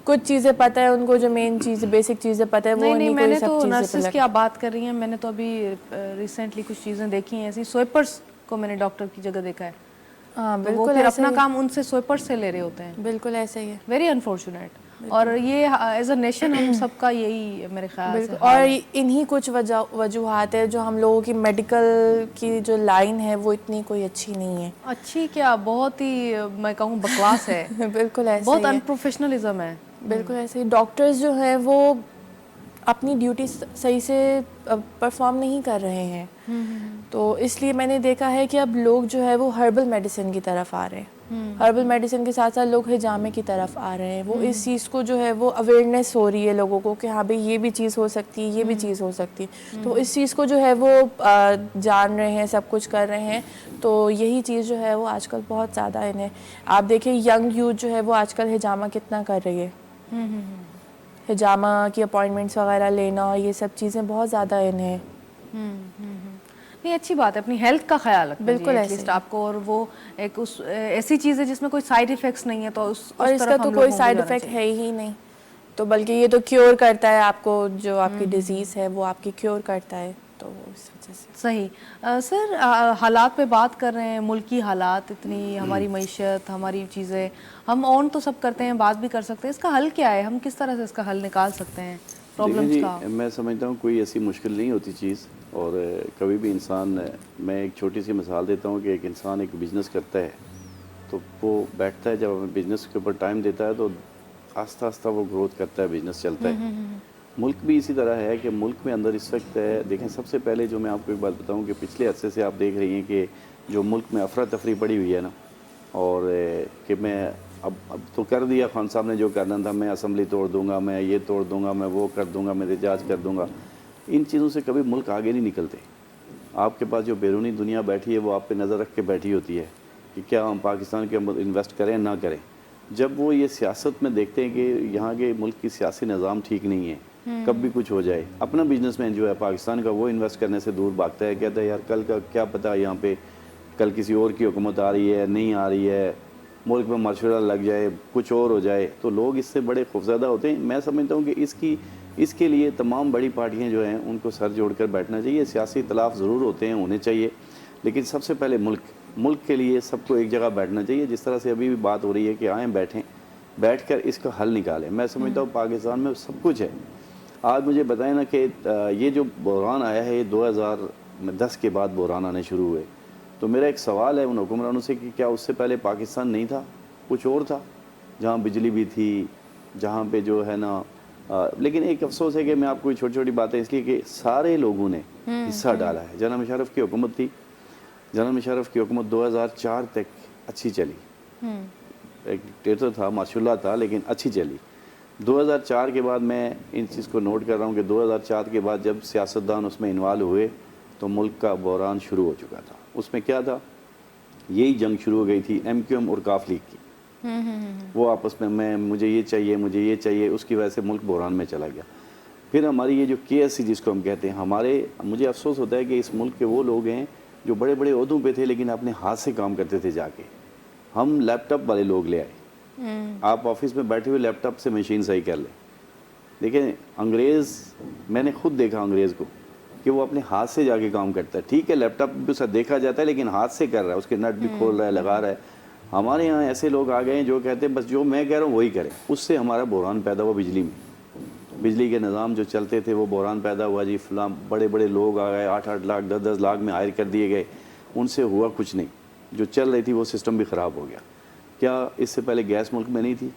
کچھ چیزیں پتہ ہے ان کو, جو مین چیز بیسک چیزیں پتہ ہے وہ نہیں نہیں میں کوئی نے سب تو چیزیں پہ نرسز کی آپ بات کر رہی ہیں, میں نے تو ابھی ریسنٹلی کچھ چیزیں دیکھی ہیں ایسی, سویپرس کو میں نے ڈاکٹر کی جگہ دیکھا ہے. ہاں تو وہ بالکل پھر ایسا اپنا ہی کام ان سے سویپرس سے لے رہے ہوتے ہیں. بالکل ایسا ہی ہے. Very unfortunate. اور یہ ایز اے نیشن ہم سب کا یہی میرے خیال سے بالکل. اور انہی کچھ وجوہات ہے جو ہم لوگوں کی میڈیکل کی جو لائن ہے وہ اتنی کوئی اچھی نہیں ہے. اچھی کیا, بہت ہی میں کہوں بکواس ہے. بالکل ایسا بہت ہی ہے. انپروفیشنلزم ہے. بالکل ایسے ہی. ڈاکٹرز جو ہیں وہ اپنی ڈیوٹی صحیح سے پرفارم نہیں کر رہے ہیں. تو اس لیے میں نے دیکھا ہے کہ اب لوگ جو ہے وہ ہربل میڈیسن کی طرف آ رہے ہیں. ہربل میڈیسن کے ساتھ ساتھ لوگ حجامے کی طرف آ رہے ہیں. وہ اس چیز کو جو ہے وہ اویئرنیس ہو رہی ہے لوگوں کو کہ ہاں بھئی یہ بھی چیز ہو سکتی ہے, یہ بھی چیز ہو سکتی ہے. تو اس چیز کو جو ہے وہ جان رہے ہیں, سب کچھ کر رہے ہیں. تو یہی چیز جو ہے وہ آج کل بہت زیادہ انہیں آپ دیکھیں ینگ یوتھ جو ہے وہ آج کل حجامہ کتنا کر رہی ہے. حجامہ کی اپوائنٹمنٹس وغیرہ لینا اور یہ سب چیزیں بہت زیادہ انہیں. نہیں اچھی بات ہے, اپنی ہیلتھ کا خیال رکھنا چاہیے ایٹ لیسٹ آپ کو. اور وہ ایک اس ایسی چیز ہے جس میں کوئی سائیڈ ایفیکٹس نہیں ہے تو اس کا تو کوئی سائیڈ افیکٹ ہے ہی نہیں. تو بلکہ یہ تو کیور کرتا ہے آپ کو, جو آپ کی ڈیزیز ہے وہ آپ کی کیور کرتا ہے. تو اس وجہ سے صحیح. سر حالات پہ بات کر رہے ہیں, ملکی حالات, اتنی ہماری معیشت, ہماری چیزیں, ہم اون تو سب کرتے ہیں, بات بھی کر سکتے ہیں. اس کا حل کیا ہے, ہم کس طرح سے اس کا حل نکال سکتے ہیں دیکھیں پرابلمس جی, کا؟ میں سمجھتا ہوں کوئی ایسی مشکل نہیں ہوتی چیز. اور کبھی بھی انسان, میں ایک چھوٹی سی مثال دیتا ہوں کہ ایک انسان ایک بزنس کرتا ہے تو وہ بیٹھتا ہے, جب ہمیں بزنس کے اوپر ٹائم دیتا ہے تو آہستہ آہستہ وہ گروتھ کرتا ہے, بزنس چلتا ہے. ملک بھی اسی طرح ہے کہ ملک میں اندر اس وقت دیکھیں, سب سے پہلے جو میں آپ کو ایک بات بتاؤں کہ پچھلے عرصے سے آپ دیکھ رہی ہیں کہ جو ملک میں افراتفری پڑی ہوئی ہے نا, اور کہ میں اب تو کر دیا خان صاحب نے جو کرنا تھا, میں اسمبلی توڑ دوں گا, میں یہ توڑ دوں گا, میں وہ کر دوں گا, میں احتجاج کر دوں گا. ان چیزوں سے کبھی ملک آگے نہیں نکلتے. آپ کے پاس جو بیرونی دنیا بیٹھی ہے وہ آپ پہ نظر رکھ کے بیٹھی ہوتی ہے کہ کیا ہم پاکستان کے اندر انویسٹ کریں نہ کریں. جب وہ یہ سیاست میں دیکھتے ہیں کہ یہاں کے ملک کی سیاسی نظام ٹھیک نہیں ہے, کب بھی کچھ ہو جائے, اپنا بزنس مین جو ہے پاکستان کا وہ انویسٹ کرنے سے دور بھاگتا ہے. کہتا ہے یار کل کا کیا پتہ, یہاں پہ کل کسی اور کی حکومت آ رہی ہے, نہیں آ رہی ہے, ملک میں مشورہ لگ جائے, کچھ اور ہو جائے. تو لوگ اس سے بڑے خوفزدہ ہوتے ہیں. میں سمجھتا ہوں کہ اس کے لیے تمام بڑی پارٹیاں جو ہیں ان کو سر جوڑ کر بیٹھنا چاہیے. سیاسی اختلاف ضرور ہوتے ہیں, ہونے چاہیے, لیکن سب سے پہلے ملک کے لیے سب کو ایک جگہ بیٹھنا چاہیے. جس طرح سے ابھی بھی بات ہو رہی ہے کہ آئیں بیٹھ کر اس کا حل نکالیں. میں سمجھتا ہوں پاکستان میں سب کچھ ہے. آج مجھے بتائیں نا کہ یہ جو بحران آیا ہے یہ 2010 کے بعد بحران آنے شروع ہوئے. تو میرا ایک سوال ہے ان حکمرانوں سے کہ کیا اس سے پہلے پاکستان نہیں تھا, کچھ اور تھا, جہاں بجلی بھی تھی, جہاں پہ جو ہے نا. لیکن ایک افسوس ہے کہ میں آپ کو چھوٹی چھوٹی باتیں, اس لیے کہ سارے لوگوں نے حصہ ڈالا ہے. جناب مشرف کی حکومت تھی, جناب مشرف کی حکومت 2004 تک اچھی چلی. ایک ڈکٹیٹر تھا, ماشاء اللہ تھا, لیکن اچھی چلی. 2004 کے بعد میں ان چیز کو نوٹ کر رہا ہوں کہ 2004 کے بعد جب سیاستدان اس میں انوالو ہوئے تو ملک کا بحران شروع ہو چکا تھا. اس میں کیا تھا, یہی جنگ شروع ہو گئی تھی MQM اور کاف لیگ کی. وہ آپس میں مجھے یہ چاہیے, مجھے یہ چاہیے, اس کی وجہ سے ملک بحران میں چلا گیا. پھر ہماری یہ جو KSC جس کو ہم کہتے ہیں، مجھے افسوس ہوتا ہے کہ اس ملک کے وہ لوگ ہیں جو بڑے بڑے عہدوں پہ تھے لیکن اپنے ہاتھ سے کام کرتے تھے جا کے. ہم لیپ ٹاپ والے لوگ لے آئے. آپ آفس میں بیٹھے ہوئے لیپ ٹاپ سے مشین صحیح کر لیں. دیکھیں انگریز، میں نے خود دیکھا انگریز کو کہ وہ اپنے ہاتھ سے جا کے کام کرتا ہے. ٹھیک ہے لیپ ٹاپ بھی اسے دیکھا جاتا ہے لیکن ہاتھ سے کر رہا ہے، اس کے نٹ بھی کھول رہا ہے، لگا رہا ہے. ہمارے یہاں ایسے لوگ آ گئے ہیں جو کہتے ہیں بس جو میں کہہ رہا ہوں وہی کریں. اس سے ہمارا بحران پیدا ہوا بجلی میں. بجلی کے نظام جو چلتے تھے وہ بحران پیدا ہوا جی. فلاں بڑے بڑے لوگ آ گئے، 8-8 لاکھ 10-10 لاکھ میں ہائر کر دیے گئے. ان سے ہوا کچھ نہیں. جو چل رہی تھی وہ سسٹم بھی خراب ہو گیا. کیا اس سے پہلے گیس ملک میں نہیں تھی؟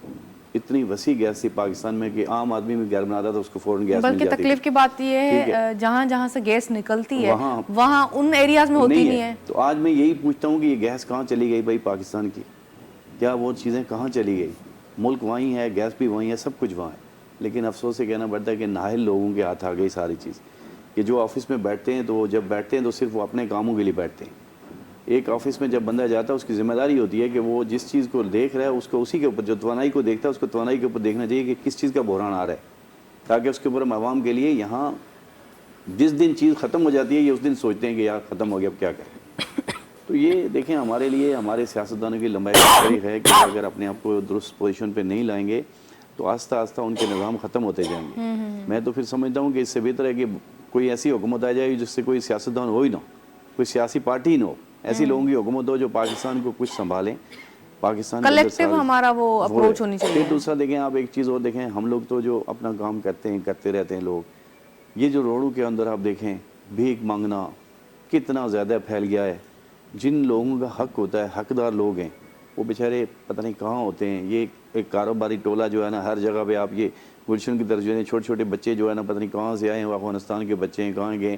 اتنی وسیع گیس تھی پاکستان میں کہ عام آدمی بھی گھر بناتا تھا اس کو فوراً گیس مل جاتی تھی. بلکہ تکلیف کی بات یہ ہے جہاں جہاں سے گیس نکلتی ہے وہاں ان ایریاز میں ہوتی نہیں ہے. تو آج میں یہی پوچھتا ہوں کہ یہ گیس کہاں چلی گئی بھائی پاکستان کی؟ کیا وہ چیزیں کہاں چلی گئی؟ ملک وہیں ہے، گیس بھی وہیں ہے، سب کچھ وہاں ہے. لیکن افسوس سے کہنا پڑتا ہے کہ نااہل لوگوں کے ہاتھ آ گئی ساری چیز. کہ جو آفس میں بیٹھتے ہیں تو جب بیٹھتے ہیں تو صرف وہ اپنے کاموں کے لیے بیٹھتے ہیں. ایک آفس میں جب بندہ جاتا ہے اس کی ذمہ داری ہوتی ہے کہ وہ جس چیز کو دیکھ رہا ہے اس کو اسی کے اوپر، جو توانائی کو دیکھتا ہے اس کو توانائی کے اوپر دیکھنا چاہیے کہ کس چیز کا بحران آ رہا ہے، تاکہ اس کے اوپر ہم عوام کے لیے یہاں جس دن چیز ختم ہو جاتی ہے یہ اس دن سوچتے ہیں کہ یار ختم ہو گیا اب کیا کریں. تو یہ دیکھیں ہمارے لیے ہمارے سیاستدانوں کی لمبائی کا تاریخ ہے کہ اگر اپنے آپ کو درست پوزیشن پہ نہیں لائیں گے تو آہستہ آہستہ ان کے نظام ختم ہوتے جائیں گے. میں تو پھر سمجھتا ہوں کہ اس سے بہتر ہے کہ کوئی ایسی حکومت آ جائے جس سے کوئی سیاستدان ہو ہی نہ ہو، کوئی سیاسی پارٹی ہی نہ ہو. ایسی لوگوں کی حکومت ہو جو پاکستان کو کچھ سنبھالیں. پاکستان کلیکٹیو ہمارا وہ اپروچ ہونی چاہیے. پھر دوسرا دیکھیں آپ ایک چیز اور دیکھیں، ہم لوگ تو جو اپنا کام کرتے رہتے ہیں لوگ، یہ جو روڈوں کے اندر آپ دیکھیں بھیک مانگنا کتنا زیادہ پھیل گیا ہے. جن لوگوں کا حق ہوتا ہے، حقدار لوگ ہیں، وہ بیچارے پتہ نہیں کہاں ہوتے ہیں. یہ ایک کاروباری ٹولہ جو ہے نا، ہر جگہ پہ آپ یہ گلشن کی طرف جو ہے چھوٹے چھوٹے بچے جو ہے نا پتہ نہیں کہاں سے آئے ہیں، افغانستان کے بچے ہیں، کہاں گئے.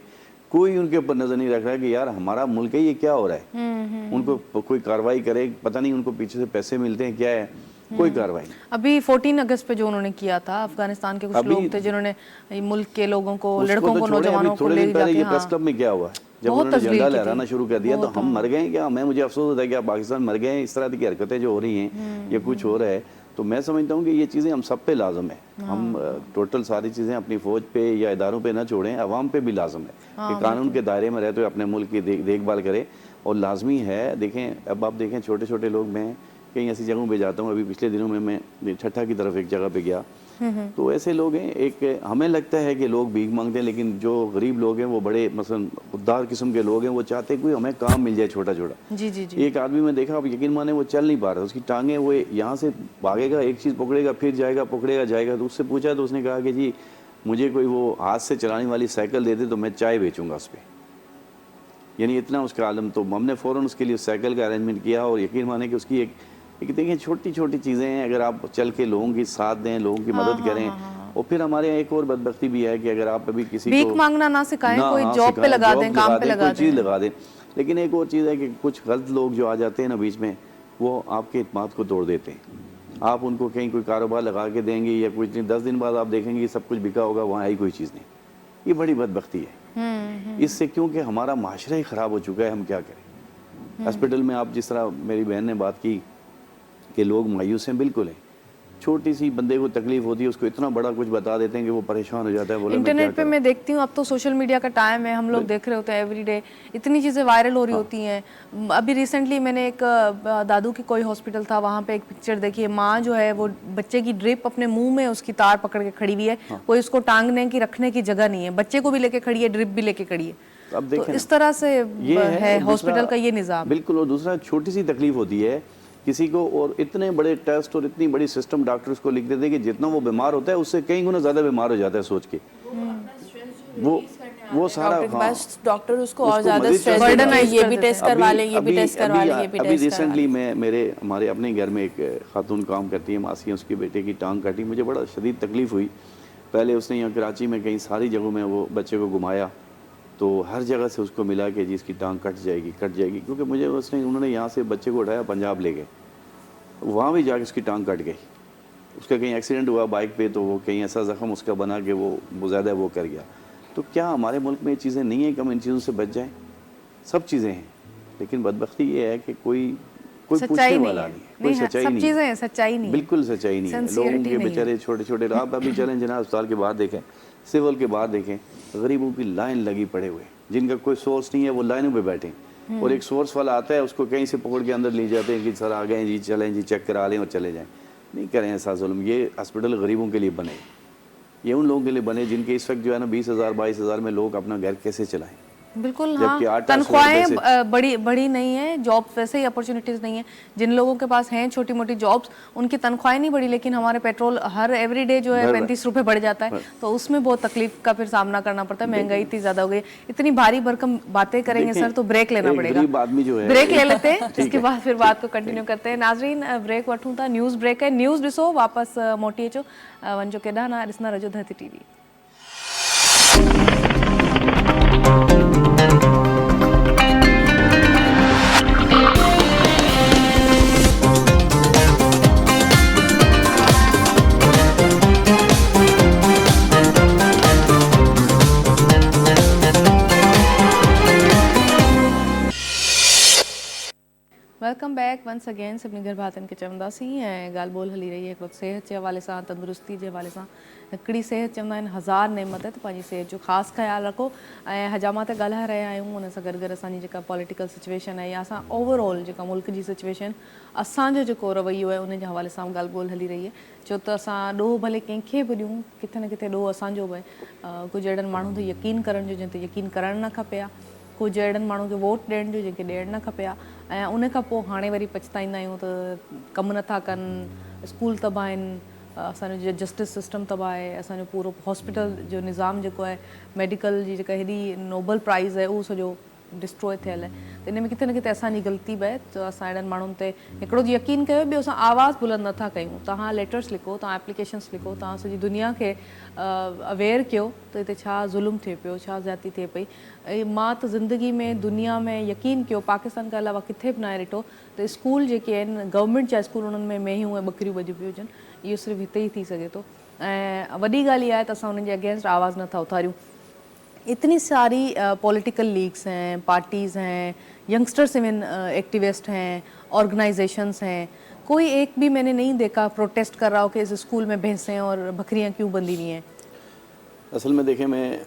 کوئی ان کے اوپر نظر نہیں رکھ رہا ہے کہ یار ہمارا ملک ہے، یہ کیا ہو رہا ہے. ان کو کوئی کارروائی کرے، پتہ نہیں ان کو پیچھے سے پیسے ملتے ہیں کیا ہے، کوئی کارروائی نہیں. ابھی 14 اگست پہ جو انہوں نے کیا تھا، افغانستان کے کچھ لوگ تھے جنہوں نے ملک کے لوگوں کو، لڑکوں کو، نوجوانوں کو لے جا کے، یہ پریس کلب میں کیا ہوا ہے جب انہوں نے جھنڈا لہرانا شروع کر دیا تو ہم مر گئے کیا؟ مجھے افسوس ہوتا ہے کہ پاکستان مر گئے ہیں. اس طرح کی حرکتیں جو ہو رہی ہیں یا کچھ ہو رہا ہے تو میں سمجھتا ہوں کہ یہ چیزیں ہم سب پہ لازم ہے. ہم ٹوٹل ساری چیزیں اپنی فوج پہ یا اداروں پہ نہ چھوڑیں، عوام پہ بھی لازم ہے کہ قانون کے دائرے میں رہتے ہوئے اپنے ملک کی دیکھ بھال کرے. اور لازمی ہے، دیکھیں اب آپ دیکھیں چھوٹے چھوٹے لوگ، میں کئی ایسی جگہوں پہ جاتا ہوں. ابھی پچھلے دنوں میں ٹھٹھا کی طرف ایک جگہ پہ گیا تو ایسے لوگ ہیں، ایک ہمیں لگتا ہے کہ لوگ بھیک مانگتے ہیں لیکن جو غریب لوگ ہیں وہ بڑے مثلا خوددار قسم کے لوگ ہیں، وہ چاہتے ہیں کوئی ہمیں کام مل جائے چھوٹا چھوٹا. ایک آدمی میں دیکھا، آپ یقین مانے وہ چل نہیں پا رہا، اس کی ٹانگیں، وہ یہاں سے بھاگے گا، ایک چیز پکڑے گا، پھر جائے گا، پکڑے گا جائے گا. تو اس سے پوچھا تو اس نے کہا کہ جی مجھے کوئی وہ ہاتھ سے چلانے والی سائیکل دے دے تو میں چائے بیچوں گا اس پہ. یعنی اتنا اس کا عالم. تو ہم نے فوراً اس کے لیے سائیکل کا ارینجمنٹ کیا اور یقین مانے کہ اس کی ایک دیکھیں چھوٹی چھوٹی چیزیں ہیں، اگر آپ چل کے لوگوں کی ساتھ دیں، لوگوں کی مدد کریں. اور پھر ہمارے یہاں ایک اور بدبختی بھی ہے کہ اگر آپ ابھی کسی کو بھیک مانگنا نہ سکھائیں، کوئی جاب پہ لگا دیں، کام پہ لگا دیں، کوئی چیز لگا دیں. لیکن ایک اور چیز ہے کہ کچھ غلط لوگ جو آ جاتے ہیں نا بیچ میں، وہ آپ کے اعتماد کو توڑ دیتے ہیں. آپ ان کو کہیں کوئی کاروبار لگا کے دیں گے یا کچھ نہیں، 10 دن بعد آپ دیکھیں گے سب کچھ بکا ہوگا، وہاں آئی کوئی چیز نہیں. یہ بڑی بدبختی ہے. اس سے کیونکہ ہمارا معاشرہ ہی خراب ہو چکا ہے، ہم کیا کریں. ہاسپٹل میں آپ جس طرح میری بہن نے بات کی کہ لوگ مایوس ہیں، بالکل ہیں. چھوٹی سی بندے کو تکلیف ہوتی ہے اس کو اتنا بڑا کچھ بتا دیتے ہیں کہ وہ پریشان ہو جاتا ہے. انٹرنیٹ پہ میں دیکھتی ہوں اب تو سوشل میڈیا کا ٹائم ہے، ہم لوگ دیکھ رہے ہوتے ہیں ایوری ڈے، اتنی چیزیں وائرل ہو رہی ہوتی ہیں. ابھی ریسنٹلی میں نے ایک دادو کی کوئی ہاسپٹل تھا، وہاں پہ ایک پکچر دیکھی ہے، ماں جو ہے وہ بچے کی ڈرپ اپنے منہ میں اس کی تار پکڑ کے کھڑی ہوئی ہے، کوئی اس کو ٹانگنے کی رکھنے کی جگہ نہیں ہے، بچے کو بھی لے کے کھڑی ہے، ڈرپ بھی لے کے کھڑی ہے. تو اس طرح سے ہے ہاسپٹل کا یہ نظام. بالکل. اور دوسرا چھوٹی سی تکلیف ہوتی ہے کسی کو اور اتنے بڑے ٹیسٹ اور اتنی بڑی سسٹم ڈاکٹرز کو لکھ دیتے ہیں کہ جتنا وہ بیمار ہوتا ہے اس سے کئی گنا زیادہ بیمار ہو جاتا ہے سوچ کے. وہ سارا ڈاکٹر اس کو اور زیادہ سٹریس دیتا ہے، یہ بھی ٹیسٹ کروا لیں، یہ بھی ٹیسٹ کروا لیں، یہ بھی ٹیسٹ کروا لیں. ابھی ریسنٹلی ہمارے اپنے گھر میں ایک خاتون کام کرتی ہے، ماسی، اس کے بیٹے کی ٹانگ کٹی. مجھے بڑا شدید تکلیف ہوئی. پہلے اس نے یہاں کراچی میں کئی ساری جگہوں میں وہ بچے کو گھمایا تو ہر جگہ سے اس کو ملا کہ جی اس کی ٹانگ کٹ جائے گی کیونکہ مجھے انہوں نے یہاں سے بچے کو اٹھایا پنجاب لے گئے، وہاں بھی جا کے اس کی ٹانگ کٹ گئی. اس کا کہیں ایکسیڈنٹ ہوا بائک پہ تو وہ کہیں ایسا زخم اس کا بنا کہ وہ زیادہ وہ کر گیا. تو کیا ہمارے ملک میں یہ چیزیں نہیں ہیں کہ ہم ان چیزوں سے بچ جائیں؟ سب چیزیں ہیں، لیکن بدبختی یہ ہے کہ کوئی कोई सच्चाई पूछने नहीं वाला है। नहीं है, कोई नहीं है, सच्चाई सब नहीं चीज़ें है, हैं, सच्चाई नहीं है। बिल्कुल सच्चाई नहीं है। लोगों Sincerity के नहीं है। बेचारे छोटे छोटे, आप अभी चलें जना अस्पताल के बाहर देखें, सिविल के बाहर देखें, गरीबों की लाइन लगी पड़े हुए, जिनका कोई सोर्स नहीं है वो लाइनों पे बैठे हैं, और एक सोर्स वाला आता है उसको कहीं से पकड़ के अंदर ले जाते हैं कि सर आ गए जी, चलें जी, चेक करा लें और चले जाएं। नहीं करें ऐसा जुल्म। ये हॉस्पिटल गरीबों के लिए बने, ये उन लोगों के लिए बने जिनके इस वक्त जो है ना 20,000 22,000 में लोग अपना घर कैसे चलाएं। बिल्कुल जबकि हाँ, 800 तनख्वाहें रुपए बड़ी नहीं है, जॉब वैसे ही अपॉर्चुनिटीज़ नहीं है। जिन लोगों के पास हैं छोटी मोटी जॉब्स, उनकी तनख्वाहें नहीं बढ़ी, लेकिन हमारे पेट्रोल हर एवरीडे जो है 35 रुपए बढ़ जाता है, तो उसमें बहुत तकलीफ का फिर सामना करना पड़ता है। महंगाई इतनी ज़्यादा हो गई, इतनी भारी भरकम बातें करेंगे देखें, सर तो ब्रेक लेना एक पड़ेगा। गरीब आदमी जो है, ब्रेक ले लेते हैं, ठीक इसके है। बाद फिर बात को कंटिन्यू करते हैं। नाज़रीन ब्रेक वठूं था, न्यूज़ ब्रेक है, न्यूज़ ॾिसो वापस मोटी अचो वञो केॾा ना ॾिसंदा रहिजो Dharti TV. Welcome back once again. सभिनी घर भातियुनि खे चवंदासीं ऐं ॻाल्हि ॿोल हली रही है हिकु वक़्तु सिहत जे हवाले सां, तंदुरुस्ती जे हवाले सां। हिकिड़ी सिहत चवंदा आहिनि हज़ार नेमत है, त पंहिंजी सिहत जो ख़ासि ख़्यालु रखो। ऐं हजामा ते ॻाल्हाए रहिया आहियूं, उन सां गॾु गॾु असांजी जेका पॉलिटिकल सिचुएशन आहे या असां ओवरऑल जेका मुल्क जी सिचुएशन, असांजो जेको रवैयो आहे उन जे हवाले सां ॻाल्हि ॿोल हली रही है। छो त असां ॾोह भले कंहिंखे बि ॾियूं, किथे न किथे ॾोह असांजो बि आहे। कुझु अहिड़नि माण्हुनि ते यकीन करण जो जिन ते यकीन करणु न खपे आहे, कुझु अहिड़नि माण्हुनि खे वोट ॾियण जो जंहिंखे ॾियणु न खपे आहे, ऐं उन खां पोइ हाणे वरी पछताईंदा आहियूं त कमु नथा कनि, स्कूल तबाह आहिनि, असांजो जस्टिस सिस्टम तबाह आहे, असांजो पूरो हॉस्पिटल जो निज़ाम जेको आहे, मेडिकल जी जेका हेॾी नोबल प्राइज़ आहे उहो सॼो डिस्ट्रॉय थियल आहे। त इन में किथे न किथे असांजी ग़लती बि आहे। त असां अहिड़नि माण्हुनि ते हिकिड़ो यकीन कयो, ॿियो असां आवाज़ बुलंद नथा कयूं। तव्हां लेटर्स लिखो, तव्हां एप्लीकेशन्स लिखो, तव्हां सॼी दुनिया खे अवेयर कयो त हिते छा ज़ुल्म थिए पियो, छा ज़्यादती थिए पई। ऐं मां त ज़िंदगी में दुनिया में यकीन कयो, पाकिस्तान खां अलावा किथे बि न आहे ॾिठो त स्कूल जेके आहिनि गवर्नमेंट जा स्कूल, उन्हनि में मेंहियूं ऐं ॿकरियूं ॿधियूं पियूं हुजनि। इहो सिर्फ़ु हिते ई थी सघे थो। ऐं वॾी ॻाल्हि इहा आहे त असां उन्हनि जे अगेंस्ट आवाज़ नथा उथारियूं। इतनी सारी पॉलिटिकल लीग्स हैं, पार्टीज़ हैं, यंगस्टर्स इवन एक्टिविस्ट हैं, ऑर्गेनाइजेशंस हैं, कोई एक भी मैंने नहीं देखा प्रोटेस्ट कर रहा हो कि इस स्कूल में भैंसें और बकरियां क्यों बंधी हुई हैं। असल में देखें, मैं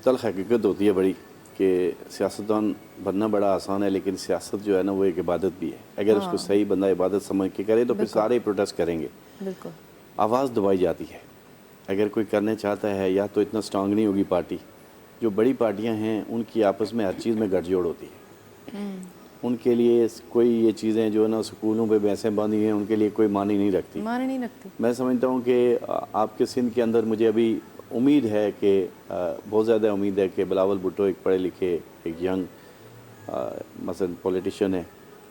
तल्ख़ हकीकत होती है बड़ी कि सियासतदान बनना बड़ा आसान है, लेकिन सियासत जो है ना वो एक इबादत भी है। अगर उसको सही बंदा इबादत समझ के करे तो फिर सारे प्रोटेस्ट करेंगे। बिल्कुल आवाज़ दबाई जाती है। अगर कोई करने चाहता है, या तो इतना स्ट्रांग नहीं होगी पार्टी। जो बड़ी पार्टियां हैं उनकी आपस में हर चीज़ में गठजोड़ होती है। उनके लिए कोई ये चीज़ें जो है ना स्कूलों पे भैंसें बांधी हैं, उनके लिए कोई मानी नहीं रखती। माने नहीं लगती। मैं समझता हूँ कि आपके सिंध के अंदर मुझे अभी उम्मीद है कि बहुत ज़्यादा उम्मीद है कि बिलावल भुट्टो एक पढ़े लिखे, एक यंग मसलन पॉलिटिशियन है,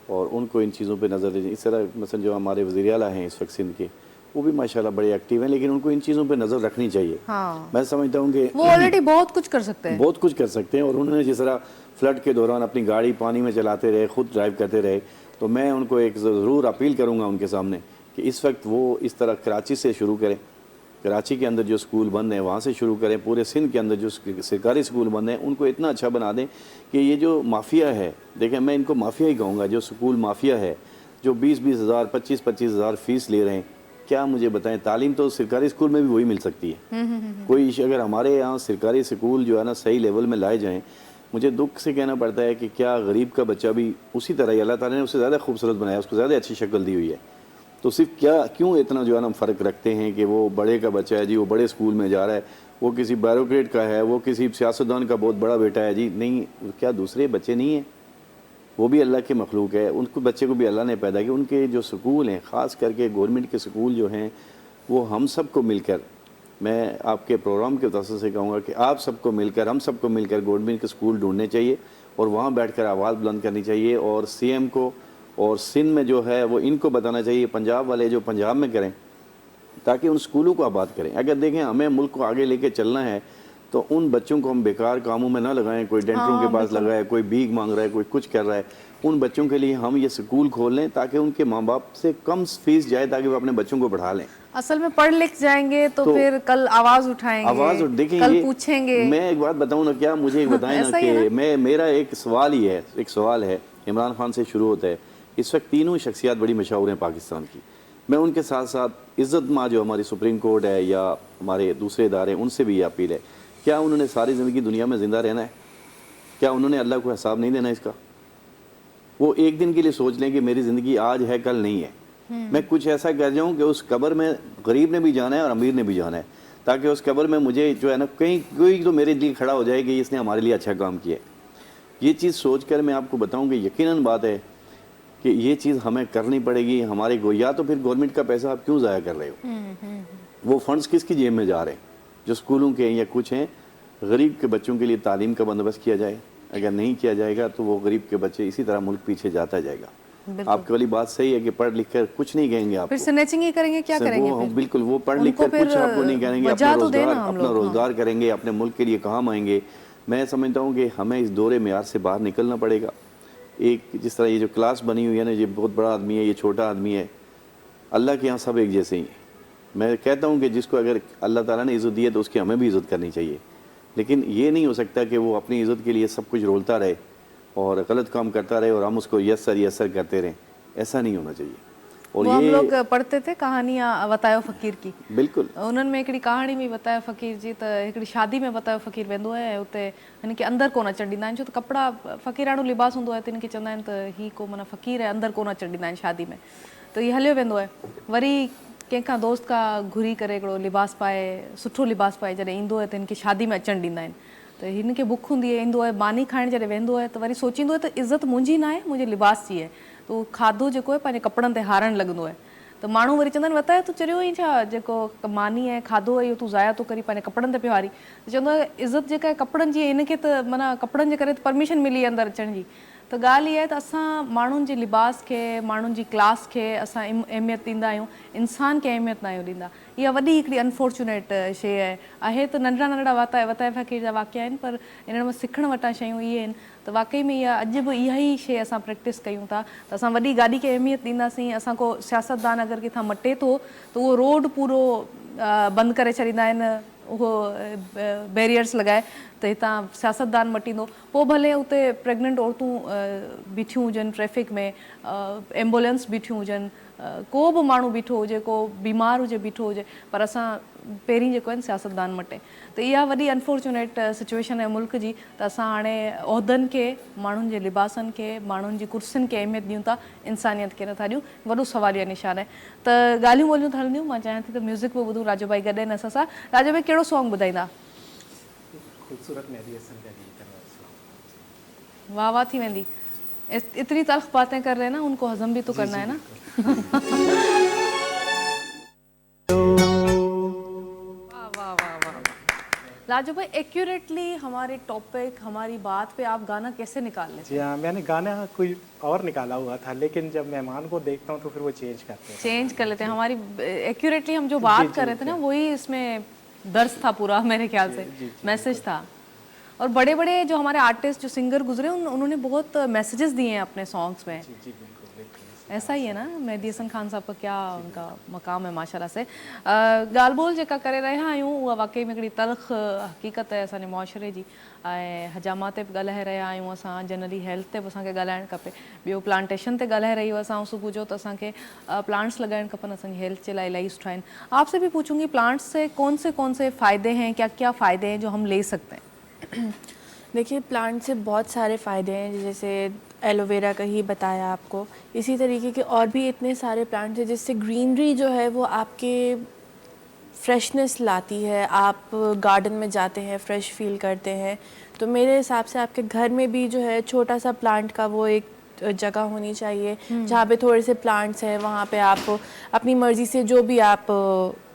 और उनको इन चीज़ों पे नज़र देनी। इस तरह मसलन जो हमारे वज़ीर आला हैं इस वक्त सिंध के, वो भी माशाल्लाह बड़े एक्टिव हैं, लेकिन उनको इन चीज़ों पे नज़र रखनी चाहिए। हाँ। मैं समझता हूँ कि वो ऑलरेडी बहुत कुछ कर सकते हैं। बहुत कुछ कर सकते हैं, और उन्होंने जिस तरह फ्लड के दौरान अपनी गाड़ी पानी में चलाते रहे, ख़ुद ड्राइव करते रहे, तो मैं उनको एक ज़रूर अपील करूँगा उनके सामने कि इस वक्त वो इस तरह कराची से शुरू करें। कराची के अंदर जो स्कूल बंद हैं वहाँ से शुरू करें। पूरे सिंध के अंदर जो सरकारी स्कूल बंद हैं उनको इतना अच्छा बना दें कि ये जो माफिया है, देखें मैं इनको माफिया ही कहूँगा, जो स्कूल माफिया है, जो 20-20 हज़ार 25-25 हज़ार फ़ीस ले रहे हैं, क्या मुझे बताएं, तालीम तो सरकारी स्कूल में भी वही मिल सकती है। कोई अगर हमारे यहाँ सरकारी स्कूल जो है ना सही लेवल में लाए जाएँ, मुझे दुख से कहना पड़ता है कि क्या गरीब का बच्चा भी उसी तरह अल्लाह ताला ने उससे ज़्यादा खूबसूरत बनाया, उसको ज़्यादा अच्छी शक्ल दी हुई है, तो सिर्फ क्यों इतना जो है ना फ़र्क रखते हैं कि वो बड़े का बच्चा है जी, वो बड़े स्कूल में जा रहा है, वो किसी ब्यूरोक्रेट का है, वो किसी सियासतदान का बहुत बड़ा बेटा है जी। नहीं, क्या दूसरे बच्चे नहीं हैं? वो भी अल्लाह के मखलूक है, उनको बच्चे को भी अल्लाह ने पैदा किया। उनके जो स्कूल हैं, ख़ास करके गवर्नमेंट के स्कूल जो हैं, वो हम सब को मिलकर, मैं आपके प्रोग्राम के तसल्सल से कहूँगा कि आप सबको मिलकर, हम सबको मिलकर गवर्नमेंट के स्कूल ढूंढने चाहिए और वहाँ बैठकर आवाज़ बुलंद करनी चाहिए। और सीएम को और सिंध में जो है वो इनको बताना चाहिए, पंजाब वाले जो पंजाब में करें, ताकि उन स्कूलों को आबाद करें। अगर देखें हमें मुल्क को आगे लेके चलना है तो उन बच्चों को हम बेकार कामों में ना लगाएं। कोई डेंटरों के पास लगा है, कोई भीख मांग रहा है, कोई कुछ कर रहा है, उन बच्चों के लिए हम ये स्कूल खोल लें ताकि उनके माँ बाप से कम फीस जाए, ताकि वो अपने बच्चों को पढ़ा लें। असल में पढ़ लिख जाएंगे तो फिर कल आवाज उठाएंगे, देखिए, कल पूछेंगे। मैं एक बात बताऊं ना, क्या मुझे एक बताएं ना कि मेरा एक सवाल ही है, एक सवाल है, इमरान खान से शुरू होता है इस वक्त तीनों शख्सियात बड़ी मशहूर हैं पाकिस्तान की। मैं उनके साथ साथ इज़्ज़त माँ जो हमारी सुप्रीम कोर्ट है या हमारे दूसरे इदारे हैं, उनसे भी ये अपील है, क्या उन्होंने सारी ज़िंदगी दुनिया में ज़िंदा रहना है? क्या उन्होंने अल्लाह को हिसाब नहीं देना इसका? वो एक दिन के लिए सोच लें कि मेरी ज़िंदगी आज है कल नहीं है, मैं कुछ ऐसा कर जाऊँ कि उस कब्र में गरीब ने भी जाना है और अमीर ने भी जाना है, ताकि उस कब्र में मुझे जो है ना कहीं कोई तो मेरे लिए खड़ा हो जाए कि इसने हमारे लिए अच्छा काम किया है। ये चीज़ सोच कर मैं आपको बताऊँ कि यकीनन बात है कि ये चीज़ हमें करनी पड़ेगी हमारे को। या तो फिर गवर्नमेंट का पैसा आप क्यों ज़ाया कर रहे हो? वो फंड्स किसकी जेब में जा रहे हैं? जो स्कूलों के या कुछ हैं, गरीब के बच्चों के लिए तालीम का बंदोबस्त किया जाए। अगर नहीं किया जाएगा तो वो गरीब के बच्चे इसी तरह मुल्क पीछे जाता जाएगा। आपकी वाली बात सही है कि पढ़ लिख कर कुछ नहीं कहेंगे आप, फिर स्नैचिंग ही करेंगे, क्या करेंगे वो फिर? बिल्कुल वो पढ़ लिख कर उनको कुछ आपको नहीं करेंगे, अपना हाँ। रोज़गार करेंगे, अपने मुल्क के लिए काम आएंगे। मैं समझता हूँ कि हमें इस दौरे मेयार से बाहर निकलना पड़ेगा। एक जिस तरह ये जो क्लास बनी हुई है ना, ये बहुत बड़ा आदमी है, ये छोटा आदमी है, अल्लाह के यहाँ सब एक जैसे ही हैं। मैं कहता हूँ कि जिसको अगर अल्लाह ताला ने इज़्ज़त दी है तो उसकी हमें भी इज़्ज़त करनी चाहिए, लेकिन ये नहीं हो सकता कि वो अपनी इज़्ज़त के लिए सब कुछ रोलता रहे और गलत काम करता रहे और हम उसको यस्सर यस्सर करते रहें। ऐसा नहीं होना चाहिए। और वो हम ये लोग पढ़ते थे कहानियां बतायो फ़कीर की, बिल्कुल उन्हनि में हिकिड़ी कहाणी में बतायो फ़कीर जी, त हिकिड़ी शादी में बतायो फ़कीर वेंदो आहे ऐं उते हिन खे अंदरि कोन अचणु ॾींदा आहिनि, छो त कपिड़ा फ़कीराणो लिबास हूंदो आहे, त हिन खे चवंदा आहिनि त ही को माना फ़कीर आहे, अंदरि कोन अचणु ॾींदा आहिनि शादी में। त हीउ हलियो वेंदो आहे, वरी कंहिंखां दोस्त खां घुरी करे हिकिड़ो लिबास पाए, सुठो लिबास पाए जॾहिं ईंदो आहे त हिन खे शादी में अचणु ॾींदा आहिनि। त हिन खे बुख हूंदी आहे, ईंदो आहे मानी खाइण जॾहिं वेंदो आहे त वरी सोचींदो आहे त इज़त मुंहिंजी न आहे, मुंहिंजे लिबास जी आहे, त उहो खाधो जेको आहे पंहिंजे कपिड़नि ते हारणु लॻंदो आहे। त माण्हू वरी चवंदा आहिनि वतायो तूं चरियो ई छा, जेको मानी आहे खाधो आहे इहो तूं ज़ाया थो करी पंहिंजे कपिड़नि ते पियो हारी। त चवंदो आहे इज़त जेका आहे कपिड़नि जी, हिनखे त माना कपिड़नि जे करे त परमिशन मिली अंदरि अचण जी। त ॻाल्हि इहा आहे त असां माण्हुनि जे लिबास खे, माण्हुनि जी क्लास खे असां अहमियत ॾींदा आहियूं, इंसान खे अहमियत न आहियूं ॾींदा। इहा वॾी हिकिड़ी अनफॉर्चुनेट शइ आहे त नंढड़ा नंढड़ा वताए फ़कीर जा वाक़िया आहिनि, पर इन्हनि में सिखण वटां शयूं इहे आहिनि। त वाकई में इहा अॼु बि इहा ई शइ असां प्रैक्टिस कयूं था, त असां वॾी गाॾी खे अहमियत ॾींदासीं। असां को सियासतदान अगरि किथां मटे थो त उहो रोड पूरो बंदि करे छॾींदा आहिनि, उहो बैरियर्स लॻाए त हितां सियासतदान मटींदो, पोइ भले उते प्रेग्नेंट औरतूं बीठियूं हुजनि ट्रैफ़िक में, एम्बुलेंस बीठियूं हुजनि, को बि माण्हू बीठो हुजे, को बीमार हुजे बीठो हुजे, पर असां पहिरीं जेको आहे सियासतदान मटे। त इहा वॾी अनफॉर्चुनेट सिचुएशन आहे मुल्क जी। त असां हाणे उहिदनि खे, माण्हुनि जे लिबासनि खे, माण्हुनि जी कुर्सियुनि खे अहमियत ॾियूं था, इंसानियत खे नथा ॾियूं, वॾो सवालिया निशान आहे। त ॻाल्हियूं ॿोलियूं था हलंदियूं, मां चाहियां थी त म्यूज़िक बि ॿुधूं। राजू भाई गॾु आहिनि असां सां। राजू भाई कहिड़ो सॉन्ग ॿुधाईंदा? खूबसूरत मेहदी हसन का गीत है। वाह वाह थी वेंदी। इतनी तल्ख बातें कर रहे हैं ना, उनको हजम भी तो करना है ना। राजू भाई एक्यूरेटली हमारे टॉपिक, हमारी बात पे आप गाना कैसे निकाल लेते हैं? जी हाँ, मैंने गाना कोई और निकाला हुआ था, लेकिन जब मेहमान को देखता हूँ तो फिर वो चेंज करते हैं, चेंज कर लेते हैं। हमारी एक्यूरेटली हम जो बात कर रहे थे ना, वही इसमें दर्ज था पूरा, मेरे ख्याल से मैसेज था। और बड़े बड़े जो हमारे आर्टिस्ट, जो सिंगर गुजरे, उन्होंने बहुत मैसेजेस दिए हैं अपने सॉन्ग्स में। जी बिल्कुल बिल्कुल ऐसा ही है ना। मेहदी हसन खान साहब का क्या उनका मकाम है माशाल्लाह से। ॻाल्हि ॿोल जेका करे रहिया आहियूं उहा वाकई में हिकिड़ी तल्ख हक़ीक़त आहे असांजे मुआशरे जी। ऐं हजामा ते बि ॻाल्हाए रहिया आहियूं असां, जनरली हेल्थ ते बि असांखे ॻाल्हाइणु खपे। ॿियो प्लांटेशन ते ॻाल्हाए रही हुआ असां सुबुह जो, त असांखे प्लांट्स लगाइण खपनि, असांजी हेल्थ जे लाइ इलाही सुठा आहिनि। आपसे भी पूछूंगी प्लांट्स से कौन से फ़ायदे हैं, क्या क्या फ़ायदे हैं जो हम ले सकते हैं? देखिए, प्लांट से बहुत सारे फ़ायदे हैं, जैसे एलोवेरा का ही बताया आपको। इसी तरीके के और भी इतने सारे प्लांट्स हैं जिससे ग्रीनरी जो है वो आपके फ्रेशनेस लाती है। आप गार्डन में जाते हैं, फ्रेश फील करते हैं। तो मेरे हिसाब से आपके घर में भी जो है छोटा सा प्लांट का वो एक जगह होनी चाहिए जहाँ पे थोड़े से प्लांट्स हैं, वहाँ पे आप अपनी मर्ज़ी से जो भी आप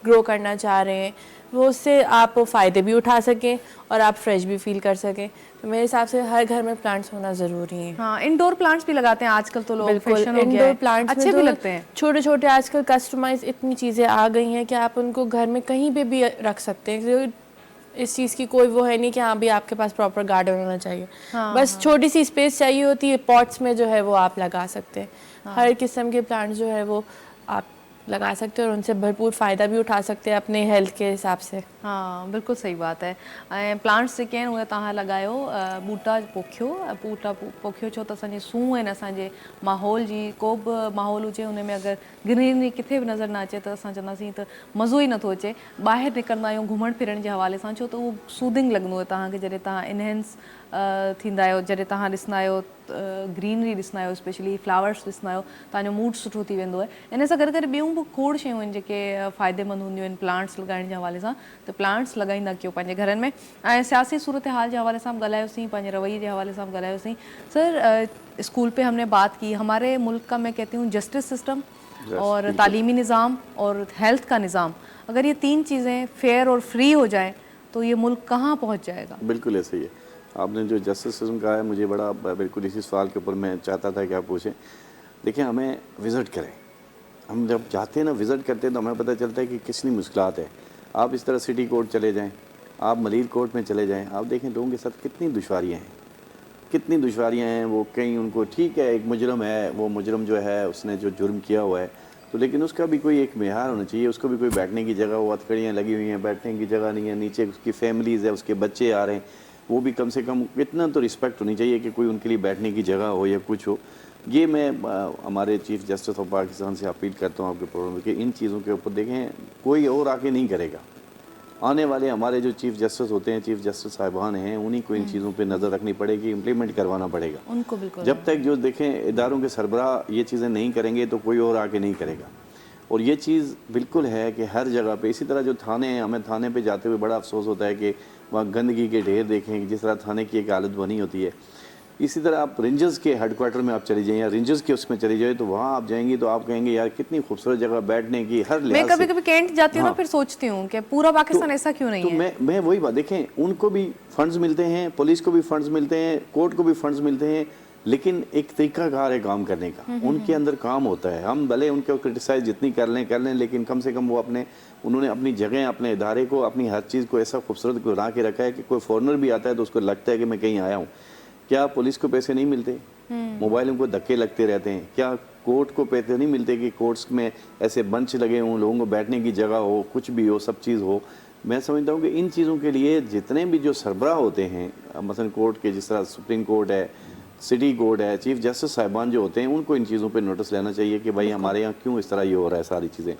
ग्रो करना चाह रहे हैं वो उससे आप फ़ायदे भी उठा सकें और आप फ्रेश भी फील कर सकें। तो मेरे हिसाब से हर घर में प्लांट्स होना ज़रूरी है। हाँ, इंडोर प्लांट्स भी लगाते हैं आजकल तो लोग, फैशन हो गया इंडोर है। प्लांट्स अच्छे भी लगते हैं। छोटे छोटे आजकल कस्टमाइज इतनी चीज़ें आ गई हैं कि आप उनको घर में कहीं पे भी रख सकते हैं। इस चीज़ की कोई वो है नहीं कि हाँ भी आपके पास प्रॉपर गार्डन होना चाहिए। बस छोटी सी स्पेस चाहिए होती है, पॉट्स में जो है वो आप लगा सकते हैं। हर किस्म के प्लांट्स जो है वो आप लगा सकते हैं और उनसे भरपूर फ़ायदा भी उठा सकते हैं अपने हेल्थ के हिसाब से। हाँ बिल्कुल सही बात है। ऐं प्लांट्स जेके आहिनि उहे तव्हां लॻायो, ॿूटा पोखियो, ॿूटा पोखियो छो त असांजे सूंहं आहिनि, असांजे माहौल जी को बि माहौल हुजे हुन में अगरि ग्रीनरी किथे बि नज़र न अचे त असां चवंदासीं त मज़ो ई नथो अचे। ॿाहिरि निकिरंदा आहियूं घुमण फिरण जे हवाले सां, छो त उहो सूदिंग लॻंदो आहे तव्हांखे जॾहिं तव्हां इनहेंस थींदा आहियो, जॾहिं तव्हां ॾिसंदा आहियो ग्रीनरी ॾिसंदा आहियो, स्पेशली फ्लावर्स ॾिसंदा आहियो, तव्हांजो मूड सुठो थी वेंदो आहे। इन सां गॾु गॾु ॿियूं बि खोड़ शयूं आहिनि जेके फ़ाइदेमंद हूंदियूं आहिनि प्लांट्स लॻाइण जे हवाले सां, त प्लांट्स लॻाईंदा कयो पंहिंजे घरनि में। ऐं सियासी सूरत हाल जे हवाले सां बि ॻाल्हायोसीं, पंहिंजे रवैये जे हवाले सां बि ॻाल्हायोसीं। सर स्कूल पे हमने बात की, हमारे मुल्क का मैं कहती हूँ जस्टिस सिस्टम और तालीमी निज़ाम और हेल्थ का निज़ाम, अगर ये 3 चीज़ें फेयर और फ्री हो जाएं तो ये मुल्क कहाँ पहुँच जाएगा? बिल्कुल ऐसे ही है। आपने जो जस्टिस सिस्टम कहा है, मुझे बड़ा बिल्कुल इसी सवाल के ऊपर मैं चाहता था कि आप पूछें। देखिए, हमें विज़िट करें, हम जब जाते हैं ना, विज़िट करते हैं तो हमें पता चलता है कि कितनी मुश्किलात है। आप इस तरह सिटी कोर्ट चले जाएं, आप मलीर कोर्ट में चले जाएं, आप देखें लोगों के साथ कितनी दुश्वारियाँ हैं, कितनी दुश्वारियाँ हैं। वो कहीं उनको ठीक है, एक मुजरम है, वो मुजरम जो है उसने जो जुर्म किया हुआ है, तो लेकिन उसका भी कोई एक मेयार होना चाहिए, उसको भी कोई बैठने की जगह, वो हथकड़ियाँ लगी हुई हैं, बैठने की जगह नहीं है, नीचे उसकी फैमिलीज़ है, उसके बच्चे आ रहे हैं, वो भी कम से कम इतना तो रिस्पेक्ट होनी चाहिए कि कोई उनके लिए बैठने की जगह हो या कुछ हो। ये मैं हमारे चीफ़ जस्टिस ऑफ पाकिस्तान से अपील करता हूँ आपके प्रोग्राम में कि इन चीज़ों के ऊपर देखें, कोई और आके नहीं करेगा। आने वाले हमारे जो चीफ़ जस्टिस होते हैं, चीफ़ जस्टिस साहिबान हैं, उन्हीं को इन चीज़ों पे नज़र रखनी पड़ेगी, इम्प्लीमेंट करवाना पड़ेगा उनको बिल्कुल। जब तक जो देखें इदारों के सरबराह ये चीज़ें नहीं करेंगे तो कोई और आके नहीं करेगा। और ये चीज़ बिल्कुल है कि हर जगह पे, इसी तरह जो थाने हैं, हमें थाने पे जाते हुए बड़ा अफसोस होता है कि वहाँ गंदगी के ढेर देखें, जिस तरह थाने की एक हालत बनी होती है। इसी तरह आप रेंजर्स के हेडक्वार्टर में आप चली जाइए या रेंजर्स के उसमें चली जाए, तो वहाँ आप जाएंगी तो आप कहेंगे यार कितनी खूबसूरत जगह बैठने की, हर मैं लिहाज कभी से। कभी कैंट जाती हूँ ना, हाँ। फिर सोचती हूँ कि पूरा पाकिस्तान ऐसा क्यों नहीं तो है। मैं वही बात, देखें उनको भी फंड्स मिलते हैं, पुलिस को भी फंड्स मिलते हैं, कोर्ट को भी फंड्स मिलते हैं, लेकिन एक तरीकाकार है काम करने का, उनके अंदर काम होता है। हम भले उनको क्रिटिसाइज जितनी कर लें, लेकिन कम से कम वो उन्होंने अपनी जगह, अपने इदारे को, अपनी हर चीज़ को ऐसा खूबसूरत बना के रखा है कि कोई फॉरेनर भी आता है तो उसको लगता है कि मैं कहीं आया हूँ। क्या पुलिस को पैसे नहीं मिलते? मोबाइलों को धक्के लगते रहते हैं। क्या कोर्ट को पैसे नहीं मिलते कि कोर्ट्स में ऐसे बेंच लगे हों, लोगों को बैठने की जगह हो, कुछ भी हो, सब चीज़ हो? मैं समझता हूँ कि इन चीज़ों के लिए जितने भी जो सरबराह होते हैं, मसलन कोर्ट के, जिस तरह सुप्रीम कोर्ट है, सिटी कोर्ट है, चीफ जस्टिस साहिबान जो होते हैं, उनको इन चीज़ों पे नोटिस लेना चाहिए कि भाई हमारे यहाँ क्यों इस तरह ये हो रहा है सारी चीज़ें।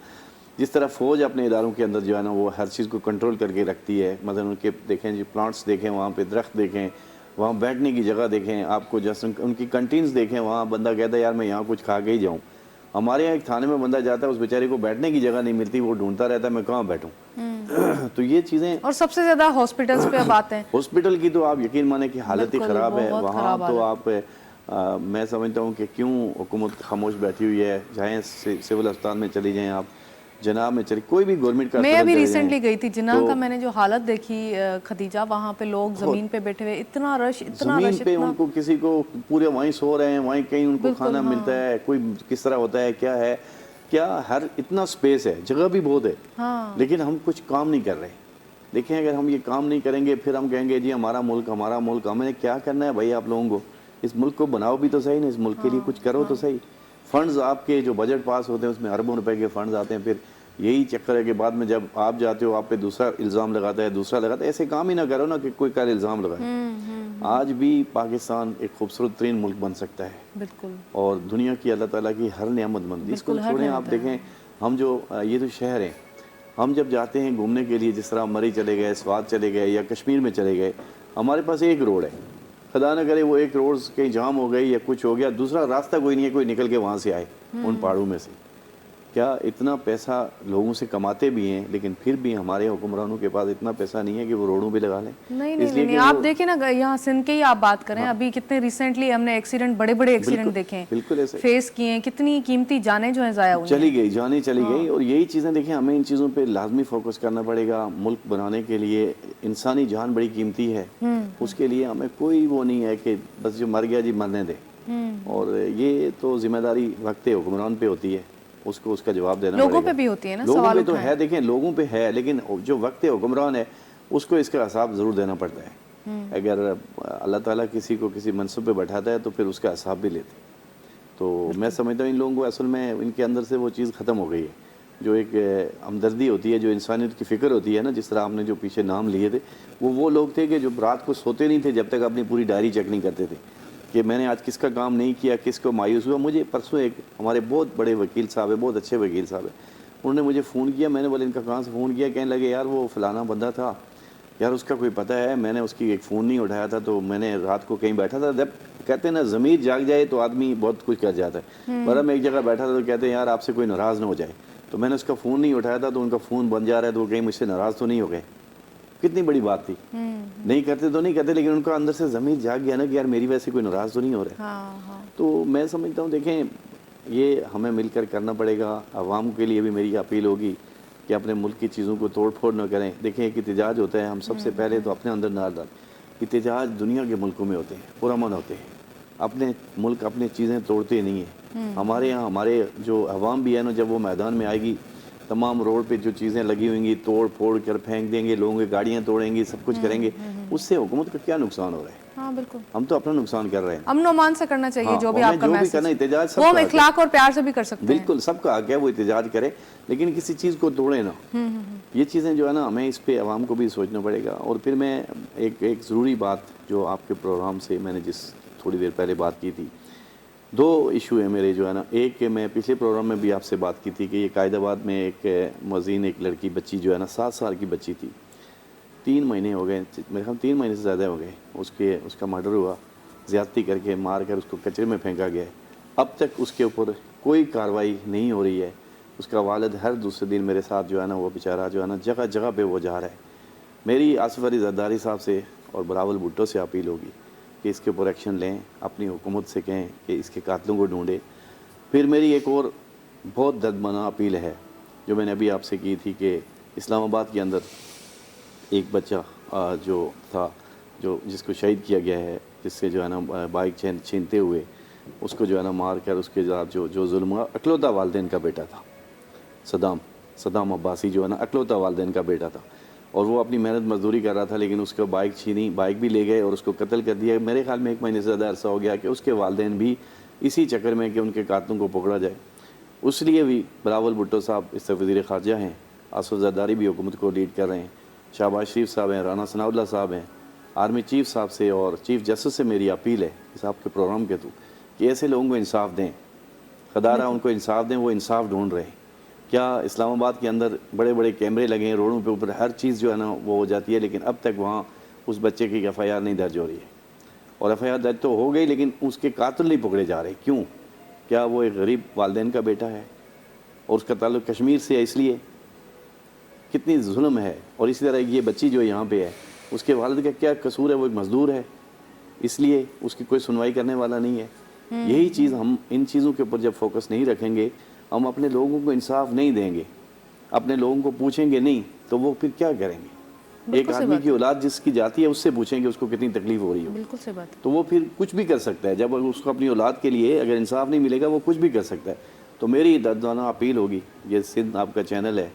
जिस तरह फ़ौज अपने इदारों के अंदर जो है ना, वो हर चीज़ को कंट्रोल करके रखती है। मतलब उनके देखें जो प्लांट्स देखें, वहाँ पे दरख्त देखें, वहाँ बैठने की जगह देखें, आपको जैसे उनकी कंटीन्स देखें, वहाँ बंदा कहता है यार मैं यहाँ कुछ खा के ही जाऊँ। हमारे यहाँ एक थाने में बंदा जाता है, उस बेचारे को बैठने की जगह नहीं मिलती, वो ढूंढता रहता है मैं कहाँ बैठूँ। तो ये चीज़ें, और सबसे ज़्यादा हॉस्पिटल्स पे अब आते हैं। हॉस्पिटल की तो आप यकीन माने कि हालत ही बिल्कुल, ख़राब है। बहुत वहाँ ख़राब तो हालत। आप मैं समझता हूँ कि क्यों हुकूमत खामोश बैठी हुई है। चाहे सिविल अस्पताल में चली जाएँ आप, जनाब में चली, कोई भी गवर्नमेंट का मैं अस्पताल अभी चले रिसेंटली जाएं, गई थी जिन्ना तो का, मैंने जो हालत देखी खदीजा, वहाँ पे लोग ज़मीन पे बैठे हुए, इतना रश, इतना ज़मीन रश, पे इतना। उनको किसी को पूरे वहीं सो रहे हैं, वहीं कहीं उनको बिल्कुल, खाना हाँ। मिलता है, कोई किस तरह होता है, क्या है, क्या हर इतना स्पेस है, जगह भी बहुत है, हाँ। लेकिन हम कुछ काम नहीं कर रहे। देखें, अगर हम ये काम नहीं करेंगे फिर हम कहेंगे जी हमारा मुल्क, हमारा मुल्क। हमें क्या करना है भाई आप लोगों को? इस मुल्क को बनाओ भी तो सही ना, इस मुल्क के लिए कुछ करो तो सही। फंड्स आपके जो बजट पास होते हैं उसमें अरबों रुपए के फंड्स आते हैं, फिर यही चक्कर है कि बाद में जब आप जाते हो आप पे दूसरा इल्ज़ाम लगाता है, दूसरा लगाता है। ऐसे काम ही ना करो ना कि कोई कल इल्ज़ाम लगाए। आज भी पाकिस्तान एक खूबसूरत तरीन मुल्क बन सकता है, बिल्कुल। और दुनिया की अल्लाह ताला की हर नेमत मंदी, इसको बिल्कुल, हर छोड़ें। आप नेमत है। देखें, हम जो ये जो शहर हैं, हम जब जाते हैं घूमने के लिए, जिस तरह मरी चले गए, स्वात चले गए या कश्मीर में चले गए, हमारे पास एक रोड है, खुदा न करे वो एक रोड कहीं जाम हो गई या कुछ हो गया, दूसरा रास्ता कोई नहीं है, कोई निकल के वहाँ से आए उन पहाड़ों में से। क्या इतना पैसा लोगों से कमाते भी हैं, लेकिन फिर भी हमारे हुक्मरानों के पास इतना पैसा नहीं है कि वो रोडों पे लगा लें। नहीं, आप देखें ना, यहाँ सिंध के ही आप बात करें, अभी कितने रिसेंटली हमने एक्सीडेंट, बड़े बड़े एक्सीडेंट देखे हैं, बिल्कुल ऐसे फेस किए हैं, कितनी कीमती जानें जो है ज़ाया हुई हैं। चली गई, जाने चली गई। और यही चीज़ें देखें, हमें इन चीज़ों पे लाजमी फोकस करना पड़ेगा। मुल्क बनाने के लिए इंसानी जान बड़ी कीमती है, उसके लिए हमें कोई वो नहीं है कि बस जो मर गया जी मरने दे। और ये तो जिम्मेदारी वक्त हुक्मरान पे होती है, उसको उसका जवाब देना लोगों पड़ेगा। पे भी होती है ना, लोगों सवाल पे तो उठाएं। है, देखें लोगों पे है, लेकिन जो वक्त हुक्मरान है उसको इसका हिसाब ज़रूर देना पड़ता है। अगर अल्लाह ताला किसी को किसी मनसब पे बैठाता है तो फिर उसका हिसाब भी लेते हैं। तो मैं समझता हूँ इन लोगों को असल में इनके अंदर से वो चीज़ ख़त्म हो गई है। جو ایک ہمدردی ہوتی ہے, جو انسانیت کی فکر ہوتی ہے نا, جس طرح آپ نے جو پیچھے نام لیے تھے, وہ لوگ تھے کہ جو رات کو سوتے نہیں تھے جب تک اپنی پوری ڈائری چیک نہیں کرتے تھے کہ میں نے آج کس کا کام نہیں کیا, کس کو مایوس ہوا. مجھے پرسوں ایک ہمارے بہت بڑے وکیل صاحب ہیں, بہت اچھے وکیل صاحب ہیں, انہوں نے مجھے فون کیا. میں نے بولے ان کا کہاں سے فون کیا؟ کہنے لگے یار وہ فلانا بندہ تھا یار, اس کا کوئی پتہ ہے, میں نے اس کی ایک فون نہیں اٹھایا تھا تو میں نے رات کو کہیں بیٹھا تھا. جب کہتے ہیں نا ضمیر جاگ جائے تو آدمی بہت کچھ کر جاتا ہے. پر میں ایک جگہ بیٹھا تھا تو کہتے ہیں یار آپ سے کوئی ناراض نہ ہو جائے, تو میں نے اس کا فون نہیں اٹھایا تھا تو ان کا فون بن جا رہا ہے, تو وہ کہیں مجھ سے ناراض تو نہیں ہو گئے. کتنی بڑی بات تھی. نہیں کرتے تو نہیں کرتے, لیکن ان کا اندر سے ضمیر جاگ گیا نا کہ یار میری وجہ سے کوئی ناراض تو نہیں ہو رہا ہے. تو میں سمجھتا ہوں دیکھیں یہ ہمیں مل کر کرنا پڑے گا. عوام کے لیے بھی میری اپیل ہوگی کہ اپنے ملک کی چیزوں کو توڑ پھوڑ نہ کریں. دیکھیں ایک احتجاج ہوتا ہے, ہم سب سے پہلے تو اپنے اندر نہ ڈال. احتجاج دنیا کے ملکوں میں ہوتے ہیں, پرامن ہوتے ہیں. اپنے ملک اپنی چیزیں توڑتے نہیں ہیں. ہمارے یہاں ہمارے جو عوام بھی ہے نا, جب وہ میدان میں آئے گی تمام روڈ پہ جو چیزیں لگی ہوئیں گی توڑ پھوڑ کر پھینک دیں گے, لوگوں کی گاڑیاں توڑیں گی, سب کچھ کریں گے. اس سے حکومت کا کیا نقصان ہو رہا ہے؟ ہاں بالکل, ہم تو اپنا نقصان کر رہے ہیں. امن و امان سے کرنا چاہیے جو بھی ہمیں آپ کا جو بھی میسج, کرنا احتجاج سب وہ ہم کا اخلاق اور پیار سے بھی کر سکتے ہیں. بالکل سب کا حق ہے وہ احتجاج کرے, لیکن کسی چیز کو توڑے نا. یہ چیزیں جو ہے نا ہمیں اس پہ عوام کو بھی سوچنا پڑے گا. اور پھر میں ایک ضروری بات جو آپ کے پروگرام سے میں نے جس تھوڑی دیر پہلے بات کی تھی, 2 ایشو ہیں میرے جو ہے نا. ایک کہ میں پچھلے پروگرام میں بھی آپ سے بات کی تھی کہ یہ قائد آباد میں ایک مزین ایک لڑکی بچی جو ہے نا 7 سال کی بچی تھی, 3 مہینے ہو گئے, میرے خیال 3 مہینے سے زیادہ ہو گئے, اس کا مرڈر ہوا, زیادتی کر کے مار کر اس کو کچرے میں پھینکا گیا ہے. اب تک اس کے اوپر کوئی کارروائی نہیں ہو رہی ہے. اس کا والد ہر دوسرے دن میرے ساتھ جو ہے نا وہ بیچارہ جو ہے نا جگہ جگہ پہ وہ جا رہا ہے. میری آصف علی زرداری صاحب سے اور بلاول بھٹو سے اپیل ہوگی کہ اس کے اوپر ایکشن لیں, اپنی حکومت سے کہیں کہ اس کے قاتلوں کو ڈھونڈے. پھر میری ایک اور بہت دردمنہ اپیل ہے جو میں نے ابھی آپ سے کی تھی کہ اسلام آباد کے اندر ایک بچہ جو تھا جس کو شہید کیا گیا ہے, جس سے جو ہے نا بائک چھینتے ہوئے اس کو جو ہے نا مار کر اس کے ساتھ جو ظلم ہوا, اکلوتا والدین کا بیٹا تھا صدام عباسی جو ہے نا اکلوتا والدین کا بیٹا تھا, اور وہ اپنی محنت مزدوری کر رہا تھا, لیکن اس کو بائک چھینی, بائک بھی لے گئے اور اس کو قتل کر دیا. میرے خیال میں 1 مہینے سے زیادہ عرصہ ہو گیا کہ اس کے والدین بھی اسی چکر میں کہ ان کے قاتلوں کو پکڑا جائے. اس لیے بھی بلاول بھٹو صاحب اس سے وزیر خارجہ ہیں, آصف زرداری بھی حکومت کو لیڈ کر رہے ہیں, شہباز شریف صاحب ہیں, رانا ثناء اللہ صاحب ہیں, آرمی چیف صاحب سے اور چیف جسٹس سے میری اپیل ہے اس آپ کے پروگرام کے تو کہ ایسے لوگوں کو انصاف دیں. خدا رہا ان کو انصاف دیں, وہ انصاف ڈھونڈ رہے ہیں. کیا اسلام آباد کے اندر بڑے بڑے کیمرے لگے ہیں روڈوں پہ اوپر, ہر چیز جو ہے نا وہ ہو جاتی ہے, لیکن اب تک وہاں اس بچے کی FIR نہیں درج ہو رہی ہے. اور FIR درج تو ہو گئی لیکن اس کے قاتل نہیں پکڑے جا رہے. کیوں؟ کیا وہ ایک غریب والدین کا بیٹا ہے اور اس کا تعلق کشمیر سے ہے؟ اس لیے کتنی ظلم ہے. اور اسی طرح یہ بچی جو یہاں پہ ہے اس کے والد کا کیا قصور ہے؟ وہ ایک مزدور ہے, اس لیے اس کی کوئی سنوائی کرنے والا نہیں ہے. یہی چیز ہم ان چیزوں کے اوپر جب فوکس نہیں رکھیں گے, ہم اپنے لوگوں کو انصاف نہیں دیں گے, اپنے لوگوں کو پوچھیں گے نہیں, تو وہ پھر کیا کریں گے؟ ایک آدمی کی اولاد جس کی جاتی ہے اس سے پوچھیں گے اس کو کتنی تکلیف ہو رہی ہے, بالکل صحیح بات, تو وہ پھر کچھ بھی کر سکتا ہے. جب اس کو اپنی اولاد کے لیے اگر انصاف نہیں ملے گا وہ کچھ بھی کر سکتا ہے. تو میری دردانہ اپیل ہوگی, یہ سندھ آپ کا چینل ہے,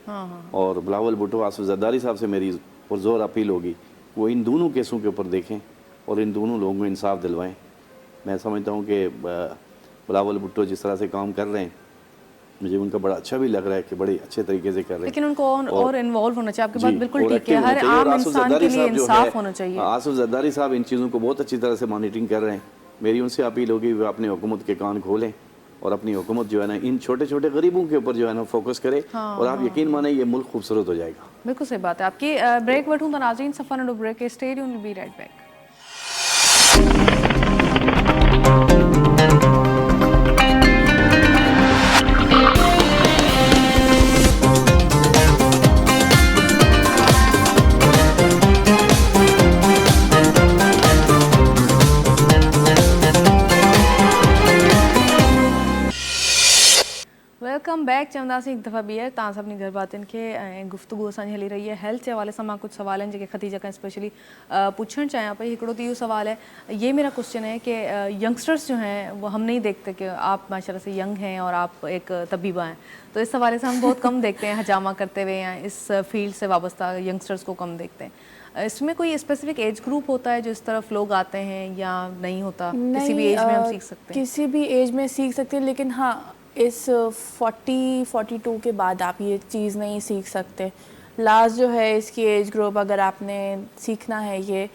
اور بلاول بھٹو آصف زرداری صاحب سے میری پرزور اپیل ہوگی وہ ان دونوں کیسوں کے اوپر دیکھیں اور ان دونوں لوگوں کو انصاف دلوائیں. میں سمجھتا ہوں کہ بلاول بھٹو جس طرح سے کام کر رہے ہیں مجھے ان کا بڑا اچھا بھی لگ رہا ہے کہ بڑے اچھے طریقے سے کر رہے ہیں, لیکن ان کو اور انوالو ہونا چاہیے. آپ کی بات بالکل ٹھیک ہے, ہر عام انسان کے لیے انصاف ہونا چاہیے. آصف زرداری صاحب ان چیزوں کو بہت اچھی طرح سے مانیٹرنگ کر رہے ہیں. میری ان سے اپیل ہوگی وہ اپنے حکومت کے کان کھولیں اور اپنی حکومت جو ہے نا ان چھوٹے چھوٹے غریبوں کے اوپر جو ہے نا فوکس کرے, اور آپ یقین مانیں یہ ملک خوبصورت ہو جائے گا. بالکل صحیح بات ہے آپ کی. بریک وٹھوں تو ناظرین صفحہ نڈو بریک کے stay tuned, will be right back. Welcome back. چवंदासीं हिकु दफ़ा ॿीहर तव्हां सभिनी घर भातियुनि खे. ऐं गुफ़्तगू असांजी हली रही है हेल्थ जे हवाले से. मां कुछ सवाल हैं जेके खदीजा खां स्पेशली पूछना चाहिए पई. हिकिड़ो तो इहो सवाल है, ये मेरा क्वेश्चन है कि यंगस्टर्स जो हैं वो हम नहीं देखते कि आप माशाल्लाह से यंग हैं और आप एक तबीबा हैं, तो इस हवाले से हम बहुत कम देखते हैं हजामा करते हुए या इस फील्ड से वाबस्ता यंगस्टर्स को कम देखते हैं. इसमें कोई स्पेसिफिक एज ग्रुप होता है जो इस तरफ लोग आते हैं या नहीं होता? किसी भी एज में हम सीख सकते हैं? किसी भी एज में सीख सकते हैं, लेकिन हाँ اس 40-42 کے بعد آپ یہ چیز نہیں سیکھ سکتے. لاسٹ جو ہے اس کی ایج گروپ اگر آپ نے سیکھنا ہے یہ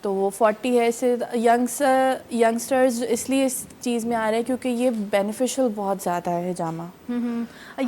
تو وہ 40 ہے. اس سے ینگسٹرز اس لیے اس چیز میں آ رہے ہیں کیونکہ یہ بینیفیشل بہت زیادہ ہے حجامہ.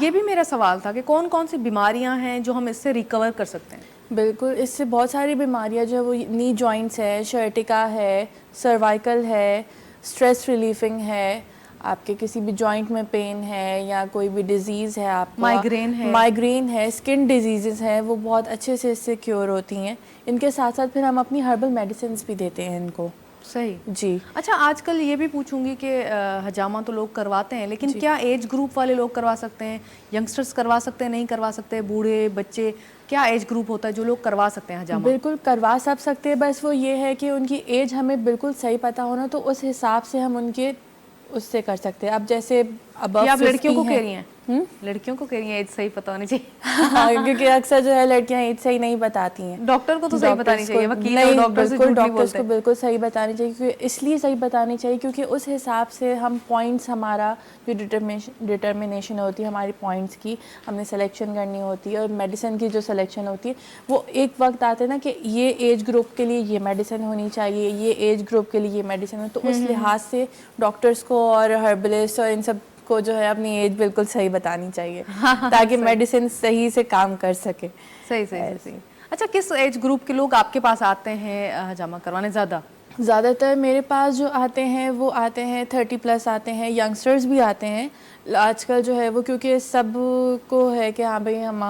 یہ بھی میرا سوال تھا کہ کون کون سی بیماریاں ہیں جو ہم اس سے ریکور کر سکتے ہیں؟ بالکل اس سے بہت ساری بیماریاں جو ہے وہ نی جوائنٹس ہے, شرٹیکا ہے, سروائکل ہے, اسٹریس ریلیفنگ ہے, آپ کے کسی بھی جوائنٹ میں پین ہے یا کوئی بھی ڈیزیز ہے, آپ مائیگرین ہے, اسکن ڈیزیزز ہیں, وہ بہت اچھے سے اس سے کیور ہوتی ہیں. ان کے ساتھ ساتھ پھر ہم اپنی ہربل میڈیسنس بھی دیتے ہیں ان کو. صحیح جی. اچھا آج کل یہ بھی پوچھوں گی کہ حجامہ تو لوگ کرواتے ہیں لیکن کیا ایج گروپ والے لوگ کروا سکتے ہیں؟ ینگسٹرز کروا سکتے ہیں, نہیں کروا سکتے, بوڑھے بچے, کیا ایج گروپ ہوتا ہے جو لوگ کروا سکتے ہیں حجامہ؟ بالکل کروا سکتے ہیں, بس وہ یہ ہے کہ ان کی ایج ہمیں بالکل صحیح پتہ ہونا تو اس حساب سے ہم ان کے اس سے کر سکتے ہیں. اب جیسے اب آپ لڑکیوں کو کہہ رہی ہیں؟ لڑکیوں کو کہہ رہی ہیں ایج صحیح پتہ ہونی چاہیے کیونکہ اکثر جو ہے لڑکیاں ایج صحیح نہیں بتاتی ہیں. ڈاکٹر کو تو صحیح بتانی چاہیے, وکیل اور ڈاکٹر سے بالکل ڈاکٹرس کو بالکل صحیح بتانی چاہیے. کیونکہ اس لیے صحیح بتانی چاہیے کیونکہ اس حساب سے ہم پوائنٹس, ہمارا جو ڈٹرمنیشن ہوتی ہے ہماری پوائنٹس کی, ہم نے سلیکشن کرنی ہوتی ہے. اور میڈیسن کی جو سلیکشن ہوتی ہے وہ ایک وقت آتا ہے نا کہ یہ ایج گروپ کے لیے یہ میڈیسن ہونی چاہیے, یہ ایج گروپ کے لیے یہ میڈیسن ہو. تو اس لحاظ سے ڈاکٹرس کو اور ہربلسٹ اور ان سب کو جو ہے اپنی ایج بالکل صحیح بتانی چاہیے تاکہ میڈیسن صحیح سے کام کر سکے. صحیح. اچھا کس ایج گروپ کے لوگ آپ کے پاس آتے ہیں حجامہ کروانے؟ زیادہ تر میرے پاس جو آتے ہیں وہ آتے ہیں 30+ آتے ہیں, ینگسٹرز بھی آتے ہیں آج کل جو ہے وہ, کیونکہ سب کو ہے کہ ہاں بھائی ہم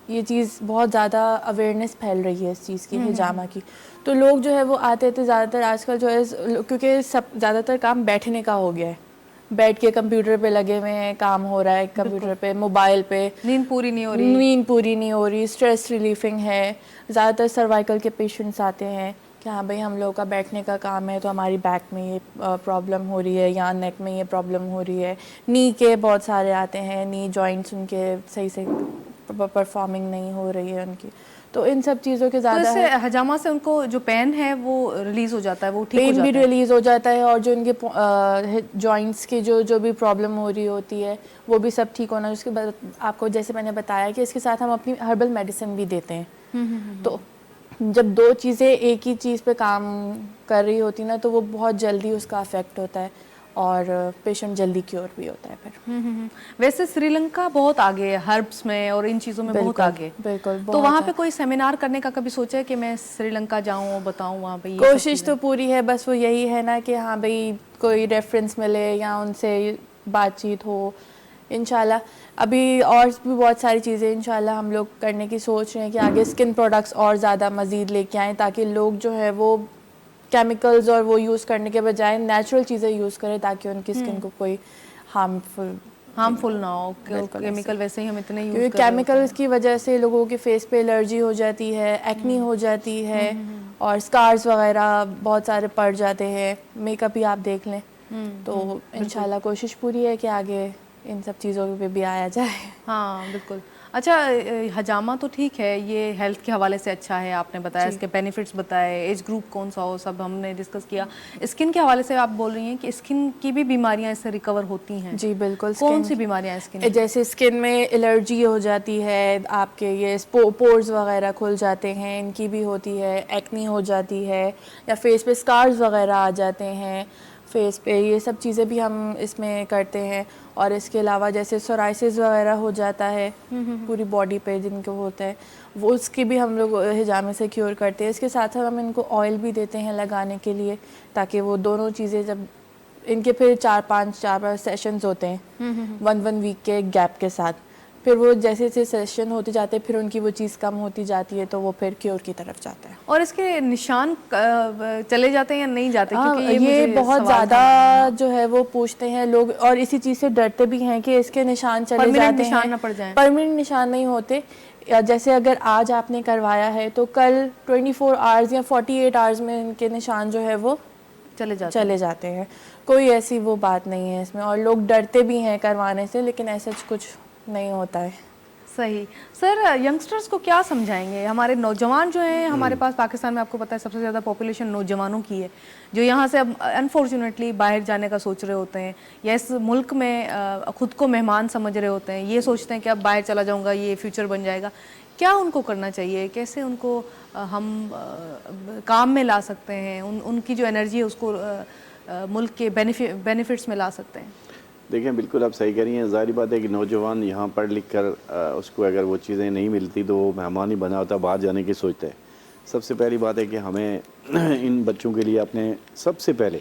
یہ چیز بہت زیادہ اویئرنیس پھیل رہی ہے اس چیز کی, حجامہ کی. تو لوگ جو ہے وہ آتے تھے زیادہ تر آج کل جو ہے کیونکہ سب زیادہ تر کام بیٹھنے کا ہو گیا ہے, بیٹھ کے کمپیوٹر پہ لگے ہوئے ہیں, کام ہو رہا ہے کمپیوٹر پہ, موبائل پہ, نیند پوری نہیں ہو رہی, اسٹریس ریلیفنگ ہے. زیادہ تر سروائکل کے پیشنٹس آتے ہیں کہ ہاں بھائی ہم لوگوں کا بیٹھنے کا کام ہے تو ہماری بیک میں یہ پرابلم ہو رہی ہے یا نیک میں یہ پرابلم ہو رہی ہے. نی کے بہت سارے آتے ہیں, نی جوائنٹس ان کے صحیح سے پرفارمنگ نہیں ہو رہی ہے ان کی. تو ان سب چیزوں کے زیادہ تو اس سے حجامہ سے ان کو جو پین ہے وہ ریلیز ہو جاتا ہے, وہ ٹھیک ہو پین جاتا ہے, بھی ریلیز ہو جاتا ہے. اور جو ان کے جوائنٹس کی جو بھی پرابلم ہو رہی ہوتی ہے وہ بھی سب ٹھیک ہونا. اس کے بعد آپ کو جیسے میں نے بتایا کہ اس کے ساتھ ہم اپنی ہربل میڈیسن بھی دیتے ہیں. تو جب دو چیزیں ایک ہی چیز پہ کام کر رہی ہوتی نا تو وہ بہت جلدی اس کا افیکٹ ہوتا ہے اور پیشنٹ جلدی کیور بھی ہوتا ہے پھر. ویسے سری لنکا بہت آگے ہے ہربس میں اور ان چیزوں میں, بہت آگے. بالکل. تو وہاں پہ کوئی سیمینار کرنے کا کبھی سوچا ہے کہ میں سری لنکا جاؤں, بتاؤں وہاں پہ؟ کوشش تو پوری ہے, بس وہ یہی ہے نا کہ ہاں بھائی کوئی ریفرنس ملے یا ان سے بات چیت ہو. انشاءاللہ ابھی اور بھی بہت ساری چیزیں انشاءاللہ ہم لوگ کرنے کی سوچ رہے ہیں کہ آگے اسکن پروڈکٹس اور زیادہ مزید لے کے آئیں تاکہ لوگ جو ہے وہ کیمیکلز اور وہ یوز کرنے کے بجائے نیچرل چیزیں یوز کریں تاکہ ان کی اسکن کو کوئی ہارمفل نہ ہو. کیمیکل ویسے ہی ہم اتنے یوز کیونکہ کر رہے ہوتے ہیں. کیمیکلز کی وجہ سے لوگوں کے فیس پہ الرجی ہو جاتی ہے, ایکنی ہو جاتی ہے, اور اسکارز وغیرہ بہت سارے پڑ جاتے ہیں. میک اپ ہی آپ دیکھ لیں. تو انشاءاللہ کوشش پوری ہے کہ آگے ان سب چیزوں پہ بھی آیا جائے. ہاں بالکل. اچھا حجامہ تو ٹھیک ہے, یہ ہیلتھ کے حوالے سے اچھا ہے, آپ نے بتایا اس کے بینیفٹس بتائے, ایج گروپ کون سا ہو سب ہم نے ڈسکس کیا. اسکن کے حوالے سے آپ بول رہی ہیں کہ اسکن کی بھی بیماریاں اس سے ریکور ہوتی ہیں؟ جی بالکل. کون سی بیماریاں اسکن؟ جیسے اسکن میں الرجی ہو جاتی ہے, آپ کے یہ پورز وغیرہ کھل جاتے ہیں, ان کی بھی ہوتی ہے. ایکنی ہو جاتی ہے, یا فیس پہ اسکارز وغیرہ آ جاتے ہیں فیس پہ, یہ سب چیزیں بھی ہم اس میں کرتے ہیں. اور اس کے علاوہ جیسے سورائسس وغیرہ ہو جاتا ہے پوری باڈی پہ جن کو ہوتا ہے, وہ اس کی بھی ہم لوگ حجامے سے کیور کرتے ہیں. اس کے ساتھ ساتھ ہم ان کو آئل بھی دیتے ہیں لگانے کے لیے تاکہ وہ دونوں چیزیں, جب ان کے پھر 4-5 سیشنز ہوتے ہیں 1 ویک کے گیپ کے ساتھ, پھر وہ جیسے جیسے سیشن ہوتے جاتے ہیں پھر ان کی وہ چیز کم ہوتی جاتی ہے تو وہ پھر کیور کی طرف جاتا ہے. اور اس کے نشان چلے جاتے ہیں یا نہیں جاتے؟ کیونکہ یہ بہت زیادہ جو ہے وہ پوچھتے ہیں لوگ اور اسی چیز سے ڈرتے بھی ہیں کہ اس کے نشان چلے جاتے ہیں. نہ پڑ جائیں. پرماننٹ نشان نہیں ہوتے. جیسے اگر آج آپ نے کروایا ہے تو کل 24 آورز یا 48 آورز میں ان کے نشان جو ہے وہ چلے جاتے ہیں. کوئی ایسی وہ بات نہیں ہے اس میں, اور لوگ ڈرتے بھی ہیں کروانے سے, لیکن ایسا کچھ نہیں ہوتا ہے. صحیح. سر ینگسٹرز کو کیا سمجھائیں گے؟ ہمارے نوجوان جو ہیں ہمارے پاس پاکستان میں آپ کو پتہ ہے سب سے زیادہ پاپولیشن نوجوانوں کی ہے جو یہاں سے اب انفارچونیٹلی باہر جانے کا سوچ رہے ہوتے ہیں یا اس ملک میں خود کو مہمان سمجھ رہے ہوتے ہیں, یہ سوچتے ہیں کہ اب باہر چلا جاؤں گا یہ فیوچر بن جائے گا. کیا ان کو کرنا چاہیے؟ کیسے ان کو ہم کام میں لا سکتے ہیں؟ ان کی جو انرجی ہے اس کو ملک کے بینیفٹس میں لا سکتے ہیں؟ دیکھیں بالکل آپ صحیح کہہ رہی ہیں. ظاہری بات ہے کہ نوجوان یہاں پڑھ لکھ کر اس کو اگر وہ چیزیں نہیں ملتی تو وہ مہمان ہی بنا ہوتا, باہر جانے کی سوچتا ہے. سب سے پہلی بات ہے کہ ہمیں ان بچوں کے لیے اپنے سب سے پہلے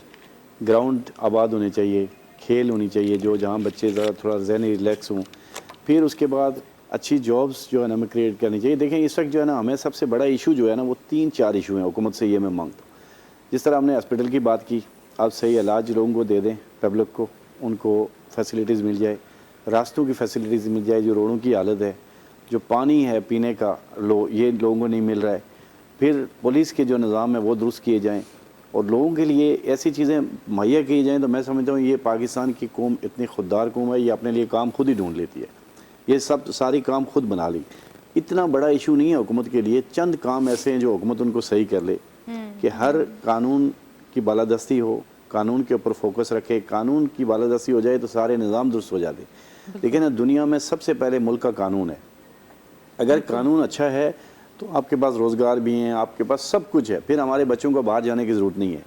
گراؤنڈ آباد ہونے چاہیے, کھیل ہونی چاہیے جو جہاں بچے ذرا تھوڑا ذہنی ریلیکس ہوں. پھر اس کے بعد اچھی جابس جو ہے نا ہمیں کریٹ کرنی چاہیے. دیکھیں اس وقت جو ہے نا ہمیں سب سے بڑا ایشو جو ہے نا وہ 3-4 ایشو ہیں حکومت سے, یہ میں مانگتا ہوں. جس طرح ہم نے ہاسپٹل کی بات کی, آپ صحیح علاج لوگوں کو دے دیں, پبلک کو ان کو فیسلٹیز مل جائے, راستوں کی فیسلٹیز مل جائے, جو روڈوں کی حالت ہے, جو پانی ہے پینے کا یہ لوگوں کو نہیں مل رہا ہے. پھر پولیس کے جو نظام ہے وہ درست کیے جائیں اور لوگوں کے لیے ایسی چیزیں مہیا کی جائیں. تو میں سمجھتا ہوں یہ پاکستان کی قوم اتنی خوددار قوم ہے, یہ اپنے لیے کام خود ہی ڈھونڈ لیتی ہے, یہ سب ساری کام خود بنا لی. اتنا بڑا ایشو نہیں ہے حکومت کے لیے, چند کام ایسے ہیں جو حکومت ان کو صحیح کر لے کہ ہر قانون کی بالادستی ہو, قانون کے اوپر فوکس رکھے, قانون کی بالادستی ہو جائے تو سارے نظام درست ہو جاتے. لیکن دنیا میں سب سے پہلے ملک کا قانون ہے. اگر قانون اچھا ہے تو آپ کے پاس روزگار بھی ہیں, آپ کے پاس سب کچھ ہے, پھر ہمارے بچوں کو باہر جانے کی ضرورت نہیں ہے.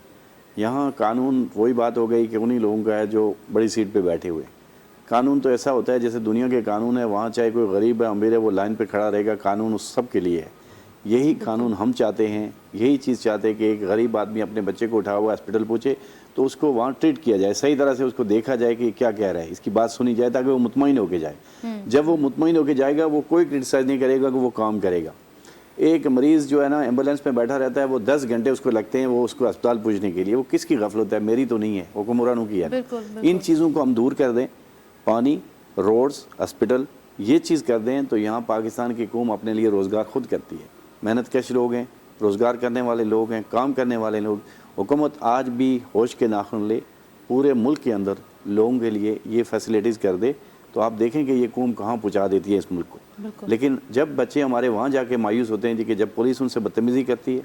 یہاں قانون وہی بات ہو گئی کہ انہی لوگوں کا ہے جو بڑی سیٹ پہ بیٹھے ہوئے. قانون تو ایسا ہوتا ہے جیسے دنیا کے قانون ہے, وہاں چاہے کوئی غریب ہے امیر ہے وہ لائن پہ کھڑا رہے گا, قانون اس سب کے لیے ہے. یہی قانون ہم چاہتے ہیں, یہی چیز چاہتے ہیں کہ ایک غریب آدمی اپنے بچے کو اٹھا ہوا ہاسپٹل پہنچے تو اس کو وہاں ٹریٹ کیا جائے, صحیح طرح سے اس کو دیکھا جائے کہ کیا کہہ رہا ہے, اس کی بات سنی جائے تاکہ وہ مطمئن ہو کے جائے. جب وہ مطمئن ہو کے جائے گا وہ کوئی کرٹیسائز نہیں کرے گا کہ وہ کام کرے گا. ایک مریض جو ہے نا ایمبولینس میں بیٹھا رہتا ہے, وہ 10 گھنٹے اس کو لگتے ہیں وہ اس کو اسپتال پہنچنے کے لیے, وہ کس کی غفلت ہے؟ میری تو نہیں ہے, حکمرانوں کی ہے. ان چیزوں کو ہم دور کر دیں, پانی, روڈز, ہاسپٹل, یہ چیز کر دیں تو یہاں پاکستان کی قوم اپنے لیے روزگار خود کرتی ہے. محنت کش لوگ ہیں, روزگار کرنے والے لوگ ہیں, کام کرنے والے لوگ. حکومت آج بھی ہوش کے ناخن لے, پورے ملک کے اندر لوگوں کے لیے یہ فیسلٹیز کر دے تو آپ دیکھیں کہ یہ قوم کہاں پہنچا دیتی ہے اس ملک کو. لیکن جب بچے ہمارے وہاں جا کے مایوس ہوتے ہیں کہ جب پولیس ان سے بدتمیزی کرتی ہے,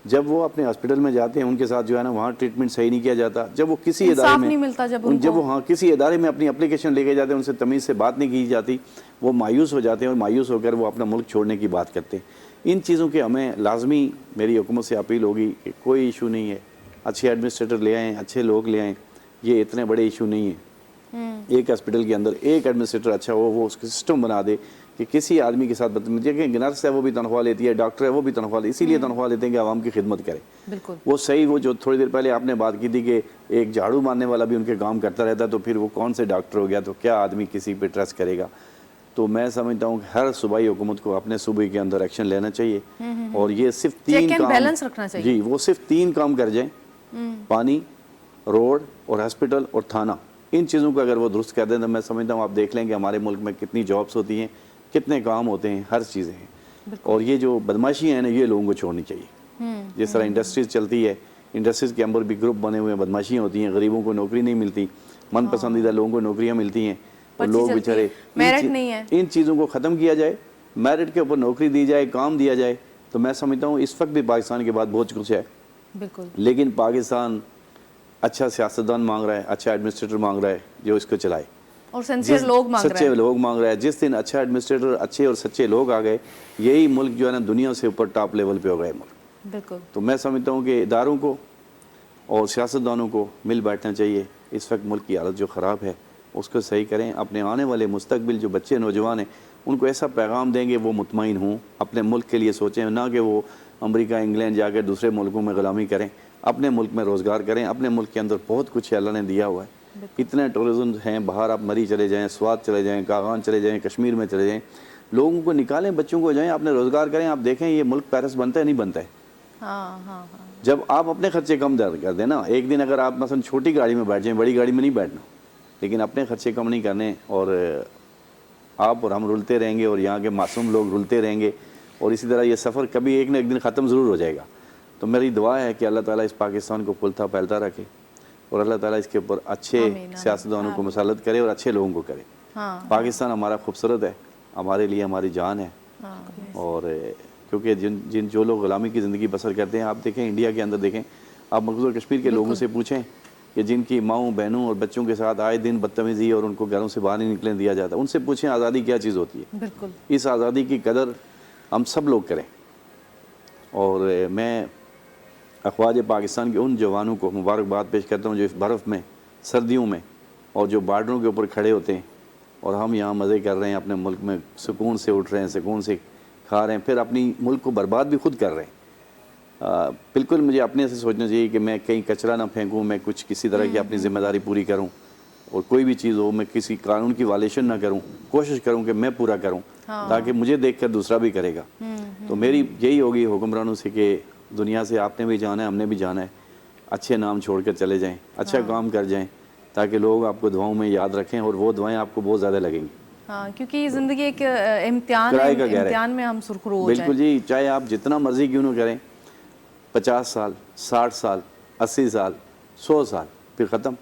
جب وہ اپنے ہاسپٹل میں جاتے ہیں ان کے ساتھ جو ہے نا وہاں ٹریٹمنٹ صحیح نہیں کیا جاتا, جب وہ کسی ادارے میں نہیں ملتا, جب وہ ہاں کسی ادارے میں اپنی اپلیکیشن لے کے جاتے ہیں ان سے تمیز سے بات نہیں کی جاتی, وہ مایوس ہو جاتے ہیں اور مایوس ہو کر وہ اپنا ملک چھوڑنے کی بات کرتے ہیں. ان چیزوں کے ہمیں لازمی میری حکومت سے اپیل ہوگی کہ کوئی ایشو نہیں ہے, اچھے ایڈمنسٹریٹر لے آئیں, اچھے لوگ لے آئیں, یہ اتنے بڑے ایشو نہیں ہیں. ایک ہاسپٹل کے اندر ایک ایڈمنسٹریٹر اچھا ہو, وہ اس کا سسٹم بنا دے کہ کسی آدمی کے ساتھ بدتمیزی, کہ نرس ہے وہ بھی تنخواہ لیتی ہے, ڈاکٹر ہے وہ بھی تنخواہ لیتی ہے, اسی لیے تنخواہ لیتے ہیں کہ عوام کی خدمت کرے. وہ صحیح, وہ جو تھوڑی دیر پہلے آپ نے بات کی تھی کہ ایک جھاڑو مارنے والا بھی ان کے کام کرتا رہتا تو پھر وہ کون سے ڈاکٹر ہو گیا, تو کیا آدمی کسی پہ ٹرسٹ کرے گا. تو میں سمجھتا ہوں کہ ہر صوبائی حکومت کو اپنے صوبے کے اندر ایکشن لینا چاہیے اور یہ صرف 3 کام بیلنس رکھنا چاہیے. جی, وہ صرف 3 کام کر جائیں, پانی, روڈ اور ہاسپٹل اور تھانہ. ان چیزوں کو اگر وہ درست کر دیں تو میں سمجھتا ہوں آپ دیکھ لیں کہ ہمارے ملک میں کتنی جابس ہوتی ہیں, کتنے کام ہوتے ہیں, ہر چیزیں ہیں. اور یہ جو بدماشی ہیں نا یہ لوگوں کو چھوڑنی چاہیے. جس طرح انڈسٹریز چلتی ہے, انڈسٹریز کے اندر بھی گروپ بنے ہوئے ہیں, بدماشیاں ہوتی ہیں, غریبوں کو نوکری نہیں ملتی, من پسندیدہ لوگوں کو نوکریاں ملتی ہیں اور لوگ بیچارے. ان چیزوں کو ختم کیا جائے, میرٹ کے اوپر نوکری دی جائے, کام دیا جائے, تو میں سمجھتا ہوں اس وقت بھی پاکستان کے بعد بہت کچھ ہے. لیکن پاکستان اچھا سیاستدان مانگ رہا ہے, اچھا ایڈمنسٹریٹر مانگ رہا ہے جو اس کو چلائے, اور سچے لوگ مانگ رہا ہے. جس دن اچھا ایڈمنسٹریٹر, اچھے اور سچے لوگ آ گئے, یہی ملک جو ہے نا دنیا سے اوپر ٹاپ لیول پہ ہو گئے ملک. تو میں سمجھتا ہوں کہ اداروں کو اور سیاستدانوں کو مل بیٹھنا چاہیے. اس وقت ملک کی حالت جو خراب ہے اس کو صحیح کریں. اپنے آنے والے مستقبل جو بچے نوجوان ہیں ان کو ایسا پیغام دیں گے وہ مطمئن ہوں, اپنے ملک کے لیے سوچیں, نہ کہ وہ امریکہ انگلینڈ جا کے دوسرے ملکوں میں غلامی کریں. اپنے ملک میں روزگار کریں. اپنے ملک کے اندر بہت کچھ اللہ نے دیا ہوا ہے, اتنے ٹورزم ہیں, باہر آپ مری چلے جائیں, سوات چلے جائیں, کاغان چلے جائیں, کشمیر میں چلے جائیں, لوگوں کو نکالیں, بچوں کو جائیں, اپنے روزگار کریں. آپ دیکھیں یہ ملک پیرس بنتا ہے نہیں بنتا ہے. جب آپ اپنے خرچے کم کر دیں نا, ایک دن اگر آپ مثلا چھوٹی گاڑی میں بیٹھ جائیں, بڑی گاڑی میں نہیں بیٹھنا, لیکن اپنے خرچے کم نہیں کرنے, اور آپ اور ہم رلتے رہیں گے اور یہاں کے معصوم لوگ رلتے رہیں گے, اور اسی طرح یہ سفر کبھی ایک نہ ایک دن ختم ضرور ہو جائے گا. تو میری دعا ہے کہ اللہ تعالیٰ اس پاکستان کو پھولتا پھیلتا رکھے اور اللہ تعالیٰ اس کے اوپر اچھے سیاستدانوں کو مسلط کرے اور اچھے لوگوں کو کرے. پاکستان ہمارا خوبصورت ہے ہمارے لیے ہماری جان ہے. اور کیونکہ جن جو لوگ غلامی کی زندگی بسر کرتے ہیں, آپ دیکھیں انڈیا کے اندر دیکھیں, آپ مقبوضہ کشمیر کے لوگوں سے پوچھیں کہ جن کی ماؤں بہنوں اور بچوں کے ساتھ آئے دن بدتمیزی اور ان کو گھروں سے باہر نہیں نکلنے دیا جاتا, ان سے پوچھیں آزادی کیا چیز ہوتی ہے. بالکل. اس آزادی کی قدر ہم سب لوگ کریں. اور میں افواج پاکستان کے ان جوانوں کو مبارکباد پیش کرتا ہوں جو اس برف میں, سردیوں میں, اور جو بارڈروں کے اوپر کھڑے ہوتے ہیں, اور ہم یہاں مزے کر رہے ہیں اپنے ملک میں, سکون سے اٹھ رہے ہیں, سکون سے کھا رہے ہیں, پھر اپنی ملک کو برباد بھی خود کر رہے ہیں. بالکل مجھے اپنے سے سوچنا چاہیے کہ میں کہیں کچرا نہ پھینکوں, میں کچھ کسی طرح کی اپنی ذمہ داری پوری کروں, اور کوئی بھی چیز ہو میں کسی قانون کی وائلیشن نہ کروں, کوشش کروں کہ میں پورا کروں تاکہ مجھے دیکھ کر دوسرا بھی کرے گا. تو میری یہی ہوگی حکمرانوں سے کہ دنیا سے آپ نے بھی جانا ہے, ہم نے بھی جانا ہے, اچھے نام چھوڑ کر چلے جائیں, اچھا کام کر جائیں تاکہ لوگ آپ کو دعاؤں میں یاد رکھیں, اور وہ دعائیں آپ کو بہت زیادہ لگیں گی. ہاں, کیونکہ یہ زندگی ایک امتحان ہے, امتحان میں ہم سرخرو ہو جائیں. بالکل جی, چاہے آپ جتنا مرضی کیوں نہ کریں, 50 سال, 60 سال, 80 سال, 100 سال, پھر ختم.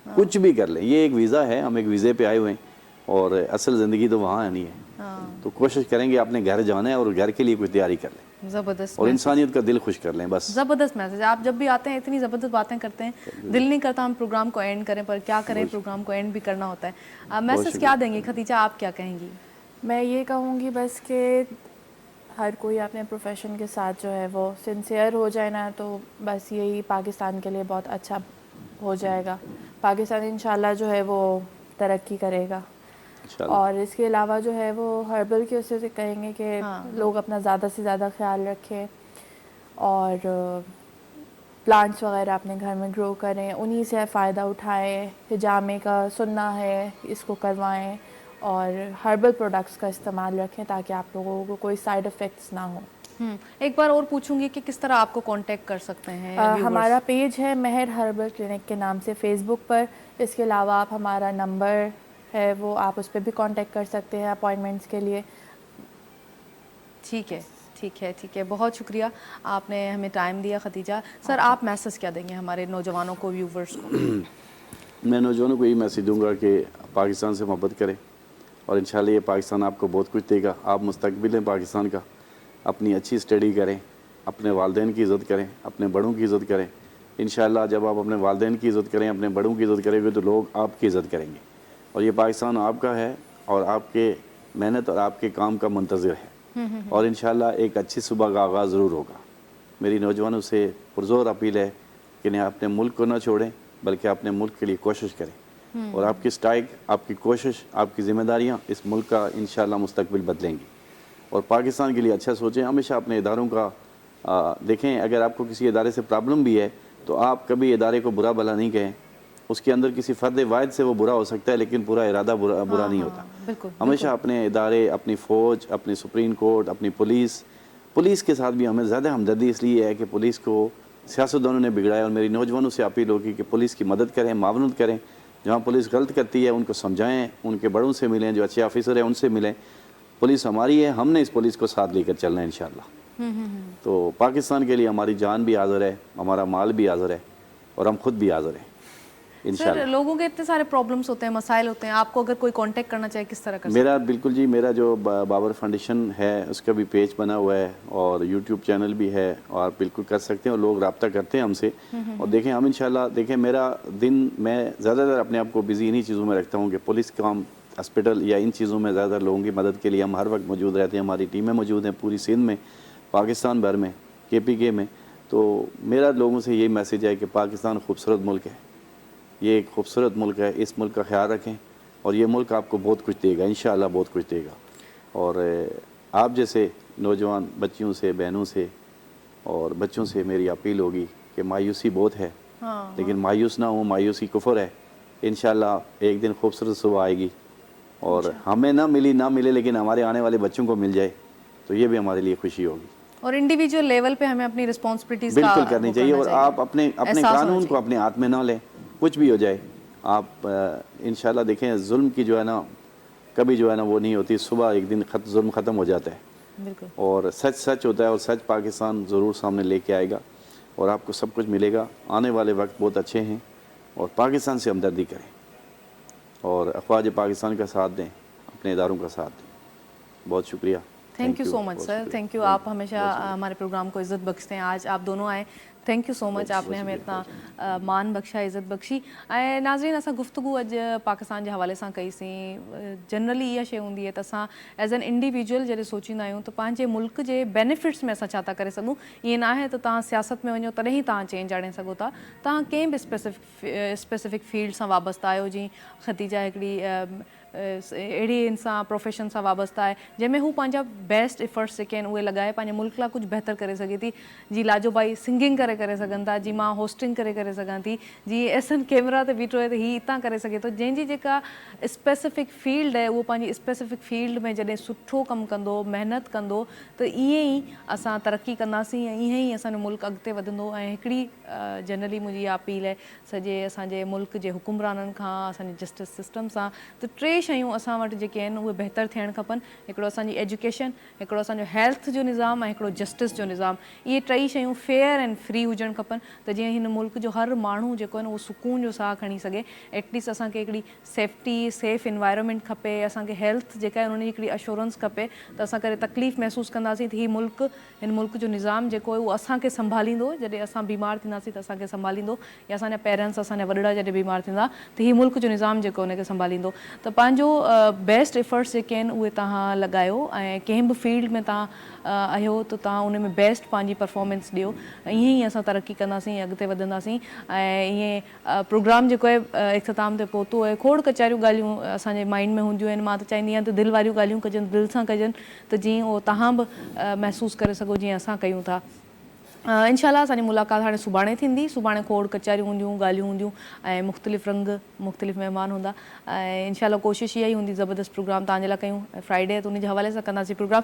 کچھ بھی کر لیں, یہ ایک ویزا ہے, ہم ایک ویزے پہ آئے ہوئے ہیں, اور اصل زندگی تو وہاں نہیں ہے. تو کوشش کریں گے اپنے گھر جانا ہے, اور گھر کے لیے کچھ تیاری کر لیں, زبردست اور انسانیت کا دل خوش کر لیں بس. زبردست میسج. آپ جب بھی آتے ہیں اتنی زبردست باتیں کرتے ہیں, دل نہیں کرتا ہم پروگرام کو اینڈ کریں, پر کیا کریں, پروگرام کو اینڈ بھی کرنا ہوتا ہے. میسج کیا دیں گے ختیجہ, آپ کیا کہیں گی؟ میں یہ کہوں گی بس کہ ہر کوئی اپنے پروفیشن کے ساتھ جو ہے وہ سنسیئر ہو جائے نا, تو بس یہی پاکستان کے لیے بہت اچھا ہو جائے گا. پاکستان انشاءاللہ جو ہے وہ ترقی کرے گا. اور اس کے علاوہ جو ہے وہ ہربل کے اسے سے کہیں گے کہ لوگ اپنا زیادہ سے زیادہ خیال رکھیں, اور پلانٹس وغیرہ اپنے گھر میں گرو کریں, انہی سے فائدہ اٹھائیں. حجامے کا سننا ہے, اس کو کروائیں, اور ہربل پروڈکٹس کا استعمال رکھیں تاکہ آپ لوگوں کو کوئی سائیڈ افیکٹس نہ ہوں. ایک بار اور پوچھوں گی کہ کس طرح آپ کو کانٹیکٹ کر سکتے ہیں ہمارا پیج ہے مہر ہربل کلینک کے نام سے فیس بک پر. اس کے علاوہ آپ ہمارا نمبر ہے وہ آپ اس پہ بھی کانٹیکٹ کر سکتے ہیں اپوائنٹمنٹس کے لیے. ٹھیک ہے, ٹھیک ہے, ٹھیک ہے, بہت شکریہ آپ نے ہمیں ٹائم دیا ختیجہ. سر آپ میسج کیا دیں گے ہمارے نوجوانوں کو, ویورز کو؟ میں نوجوانوں کو یہی میسج دوں گا کہ پاکستان سے محبت کریں, اور انشاءاللہ یہ پاکستان آپ کو بہت کچھ دے گا. آپ مستقبل ہیں پاکستان کا, اپنی اچھی اسٹڈی کریں, اپنے والدین کی عزت کریں, اپنے بڑوں کی عزت کریں. انشاءاللہ جب آپ اپنے والدین کی عزت کریں, اپنے بڑوں کی عزت کریں گے, تو لوگ آپ کی عزت کریں گے. اور یہ پاکستان آپ کا ہے, اور آپ کے محنت اور آپ کے کام کا منتظر ہے, اور انشاءاللہ ایک اچھی صبح کا آغاز ضرور ہوگا. میری نوجوانوں سے پرزور اپیل ہے کہ انہیں اپنے ملک کو نہ چھوڑیں, بلکہ اپنے ملک کے لیے کوشش کریں, اور آپ کی اسٹائک, آپ کی کوشش, آپ کی ذمہ داریاں اس ملک کا انشاءاللہ مستقبل بدلیں گی. اور پاکستان کے لیے اچھا سوچیں. ہمیشہ اپنے اداروں کا دیکھیں, اگر آپ کو کسی ادارے سے پرابلم بھی ہے تو آپ کبھی ادارے کو برا بھلا نہیں کہیں. اس کے اندر کسی فرد واحد سے وہ برا ہو سکتا ہے, لیکن پورا ارادہ برا نہیں ہوتا. ہمیشہ اپنے ادارے, اپنی فوج, اپنی سپریم کورٹ, اپنی پولیس کے ساتھ بھی ہمیں زیادہ ہمدردی اس لیے ہے کہ پولیس کو سیاستدانوں نے بگڑایا. اور میری نوجوانوں سے اپیل ہوگی کہ پولیس کی مدد کریں, معاونت کریں. جہاں پولیس غلط کرتی ہے ان کو سمجھائیں, ان کے بڑوں سے ملیں, جو اچھے آفیسر ہیں ان سے ملیں. پولیس ہماری ہے, ہم نے اس پولیس کو ساتھ لے کر چلنا ہے انشاءاللہ. تو پاکستان کے لیے ہماری جان بھی حاضر ہے, ہمارا مال بھی حاضر ہے, اور ہم خود بھی حاضر ہیں انشاءاللہ. سر لوگوں کے اتنے سارے پرابلمس ہوتے ہیں, مسائل ہوتے ہیں, آپ کو اگر کوئی کانٹیکٹ کرنا چاہے کس طرح کر سکتے ہیں؟ میرا بالکل جی, میرا جو بابر فاؤنڈیشن ہے اس کا بھی پیج بنا ہوا ہے, اور یوٹیوب چینل بھی ہے, اور آپ بالکل کر سکتے ہیں, اور لوگ رابطہ کرتے ہیں ہم سے. اور دیکھیں ہم انشاءاللہ, دیکھیں میرا دن, میں زیادہ تر اپنے آپ کو بزی انہی چیزوں میں رکھتا ہوں کہ پولیس کام, ہاسپٹل یا ان چیزوں میں زیادہ لوگوں کی مدد کے لیے ہم ہر وقت موجود رہتے ہیں. ہماری ٹیمیں موجود ہیں پوری سندھ میں, پاکستان بھر میں, KPK میں. تو میرا لوگوں سے یہی میسیج ہے کہ پاکستان خوبصورت ملک ہے, یہ ایک خوبصورت ملک ہے, اس ملک کا خیال رکھیں, اور یہ ملک آپ کو بہت کچھ دے گا انشاءاللہ, بہت کچھ دے گا. اور آپ جیسے نوجوان بچیوں سے, بہنوں سے اور بچوں سے میری اپیل ہوگی کہ مایوسی بہت ہے, لیکن مایوس نہ ہوں, مایوسی کفر ہے. انشاءاللہ ایک دن خوبصورت صبح آئے گی, اور ہمیں نہ ملے لیکن ہمارے آنے والے بچوں کو مل جائے, تو یہ بھی ہمارے لیے خوشی ہوگی. اور انڈیویجول لیول پہ ہمیں اپنی رسپانسبلٹیز بالکل کرنی چاہیے, اور آپ اپنے قانون کو اپنے ہاتھ میں نہ لیں, کچھ بھی ہو جائے. آپ انشاءاللہ دیکھیں ظلم کی جو ہے نا, کبھی جو ہے نا وہ نہیں ہوتی, صبح ایک دن ظلم ختم ہو جاتا ہے, اور سچ ہوتا ہے, اور سچ پاکستان ضرور سامنے لے کے آئے گا, اور آپ کو سب کچھ ملے گا. آنے والے وقت بہت اچھے ہیں, اور پاکستان سے ہمدردی کریں, اور افواج پاکستان کا ساتھ دیں, اپنے اداروں کا ساتھ دیں. बहुत शुक्रिया। थैंक यू सो मच बहुत सर, शुक्रिया। Thank you. आप हमेशा हमारे प्रोग्राम को इज़्ज़त बख्शते हैं, आज आप दोनों आए, थैंक यू सो मच, आपने हमें इतना मान बख्शा, इज़्ज़त बख्शी। ऐं नाज़रीन, असां गुफ्तगू अॼु पाकिस्तान जे हवाले सां कईसीं। जनरली इहा शइ हूंदी आहे त असां एज़ एन इंडिविजुअल जॾहिं सोचींदा आहियूं त पंहिंजे मुल्क जे बेनिफिट्स में असां छा था करे सघूं। ईअं न आहे त तव्हां सियासत में वञो तॾहिं ई तव्हां चेंज आणे सघो था, तव्हां कंहिं बि स्पेसिफिक फील्ड सां वाबस्ता आहियो। जीअं ख़तीजा हिकिड़ी अहिड़ी इंसान प्रोफेशन सां वाबस्ता आहे जंहिंमें हू पंहिंजा बेस्ट एफर्ट्स जेके आहिनि उहे लॻाए पंहिंजे मुल्क लाइ कुझु बहितर करे सघे थी। जी लाजो भाई सिंगिंग करे सघनि था, जी मां होस्टिंग करे सघां थी, जी एसन कैमरा ते बीठो आहे त हीअ हितां करे सघे थो। जंहिंजी जेका स्पेसिफिक फील्ड आहे उहो पंहिंजी स्पेसिफिक फील्ड में जॾहिं सुठो कमु कंदो, महिनत कंदो, त ईअं ई असां तरक़ी कंदासीं ऐं ईअं ई असांजो मुल्क अॻिते वधंदो। ऐं हिकिड़ी जनरली मुंहिंजी इहा अपील आहे सॼे असांजे मुल्क जे हुकुमराननि खां, असांजे जस्टिस सिस्टम सां, त टे शयूं असां वटि जेके आहिनि उहे बहितर थियणु खपनि। हिकिड़ो असांजी एजुकेशन, हिकिड़ो असांजो हेल्थ जो निज़ाम ऐं हिकिड़ो जस्टिस जो निज़ाम। इहे टई शयूं फेयर एंड फ्री हुजणु खपनि त जीअं हिन मुल्क जो हर माण्हू जेको आहे न उहो सुकून जो साह खणी सघे। एटलीस्ट असांखे हिकिड़ी सेफ्टी सेफ इन्वायरमेंट खपे, असांखे हेल्थ जेका आहे उन जी हिकिड़ी अश्योरेंस खपे त असां करे तकलीफ़ महसूसु कंदासीं त हिन मुल्क जो निज़ाम जेको आहे उहो असांखे संभालींदो। जॾहिं असां बीमार थींदासीं त असांखे संभालींदो, या असांजा पेरेंट्स, असांजा वॾड़ा जॾहिं बीमार थींदा त हीउ मुल्क जो निज़ाम जेको उनखे संभालींदो। त पंहिंजो बेस्ट एफर्ट्स जेके आहिनि उहे तव्हां लॻायो ऐं कंहिं बि फील्ड में तव्हां आहियो त तव्हां उन में बेस्ट पंहिंजी परफॉर्मेंस ॾियो। ईअं ई असां तरक़ी कंदासीं, अॻिते वधंदासीं। ऐं ईअं प्रोग्राम जेको आहे इख़्तिताम ते पहुतो आहे। खोड़ कचारियूं ॻाल्हियूं असांजे माइंड में हूंदियूं आहिनि, मां त चाहींदी आहियां त दिलि वारियूं ॻाल्हियूं कजनि, दिलि सां कजनि, त जीअं उहो तव्हां बि महसूसु करे सघो जीअं असां कयूं था। इंशाल्लाह असांजी मुलाक़ात हाणे सुभाणे थींदी। सुभाणे खोड़ कचारियूं हूंदियूं, ॻाल्हियूं हूंदियूं ऐं मुख़्तलिफ़ रंग, मुख़्तलिफ़ महिमान हूंदा। ऐं इंशाल्लाह कोशिशि इहा ई हूंदी ज़बरदस्त प्रोग्राम तव्हांजे लाइ कयूं। फ्राइडे आहे त उनजे हवाले सां कंदासीं प्रोग्राम।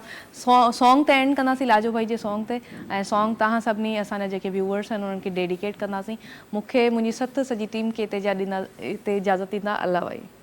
सॉन्ग ते एंड कंदासीं लाजो भाई जे सॉन्ग ते, ऐं सॉन्ग तव्हां सभिनी असांजा जेके व्यूअर्स आहिनि उन्हनि खे डेडिकेट कंदासीं। मूंखे मुंहिंजी सॼी टीम खे हिते इजाज़त ॾींदा। अल्लाह भाई।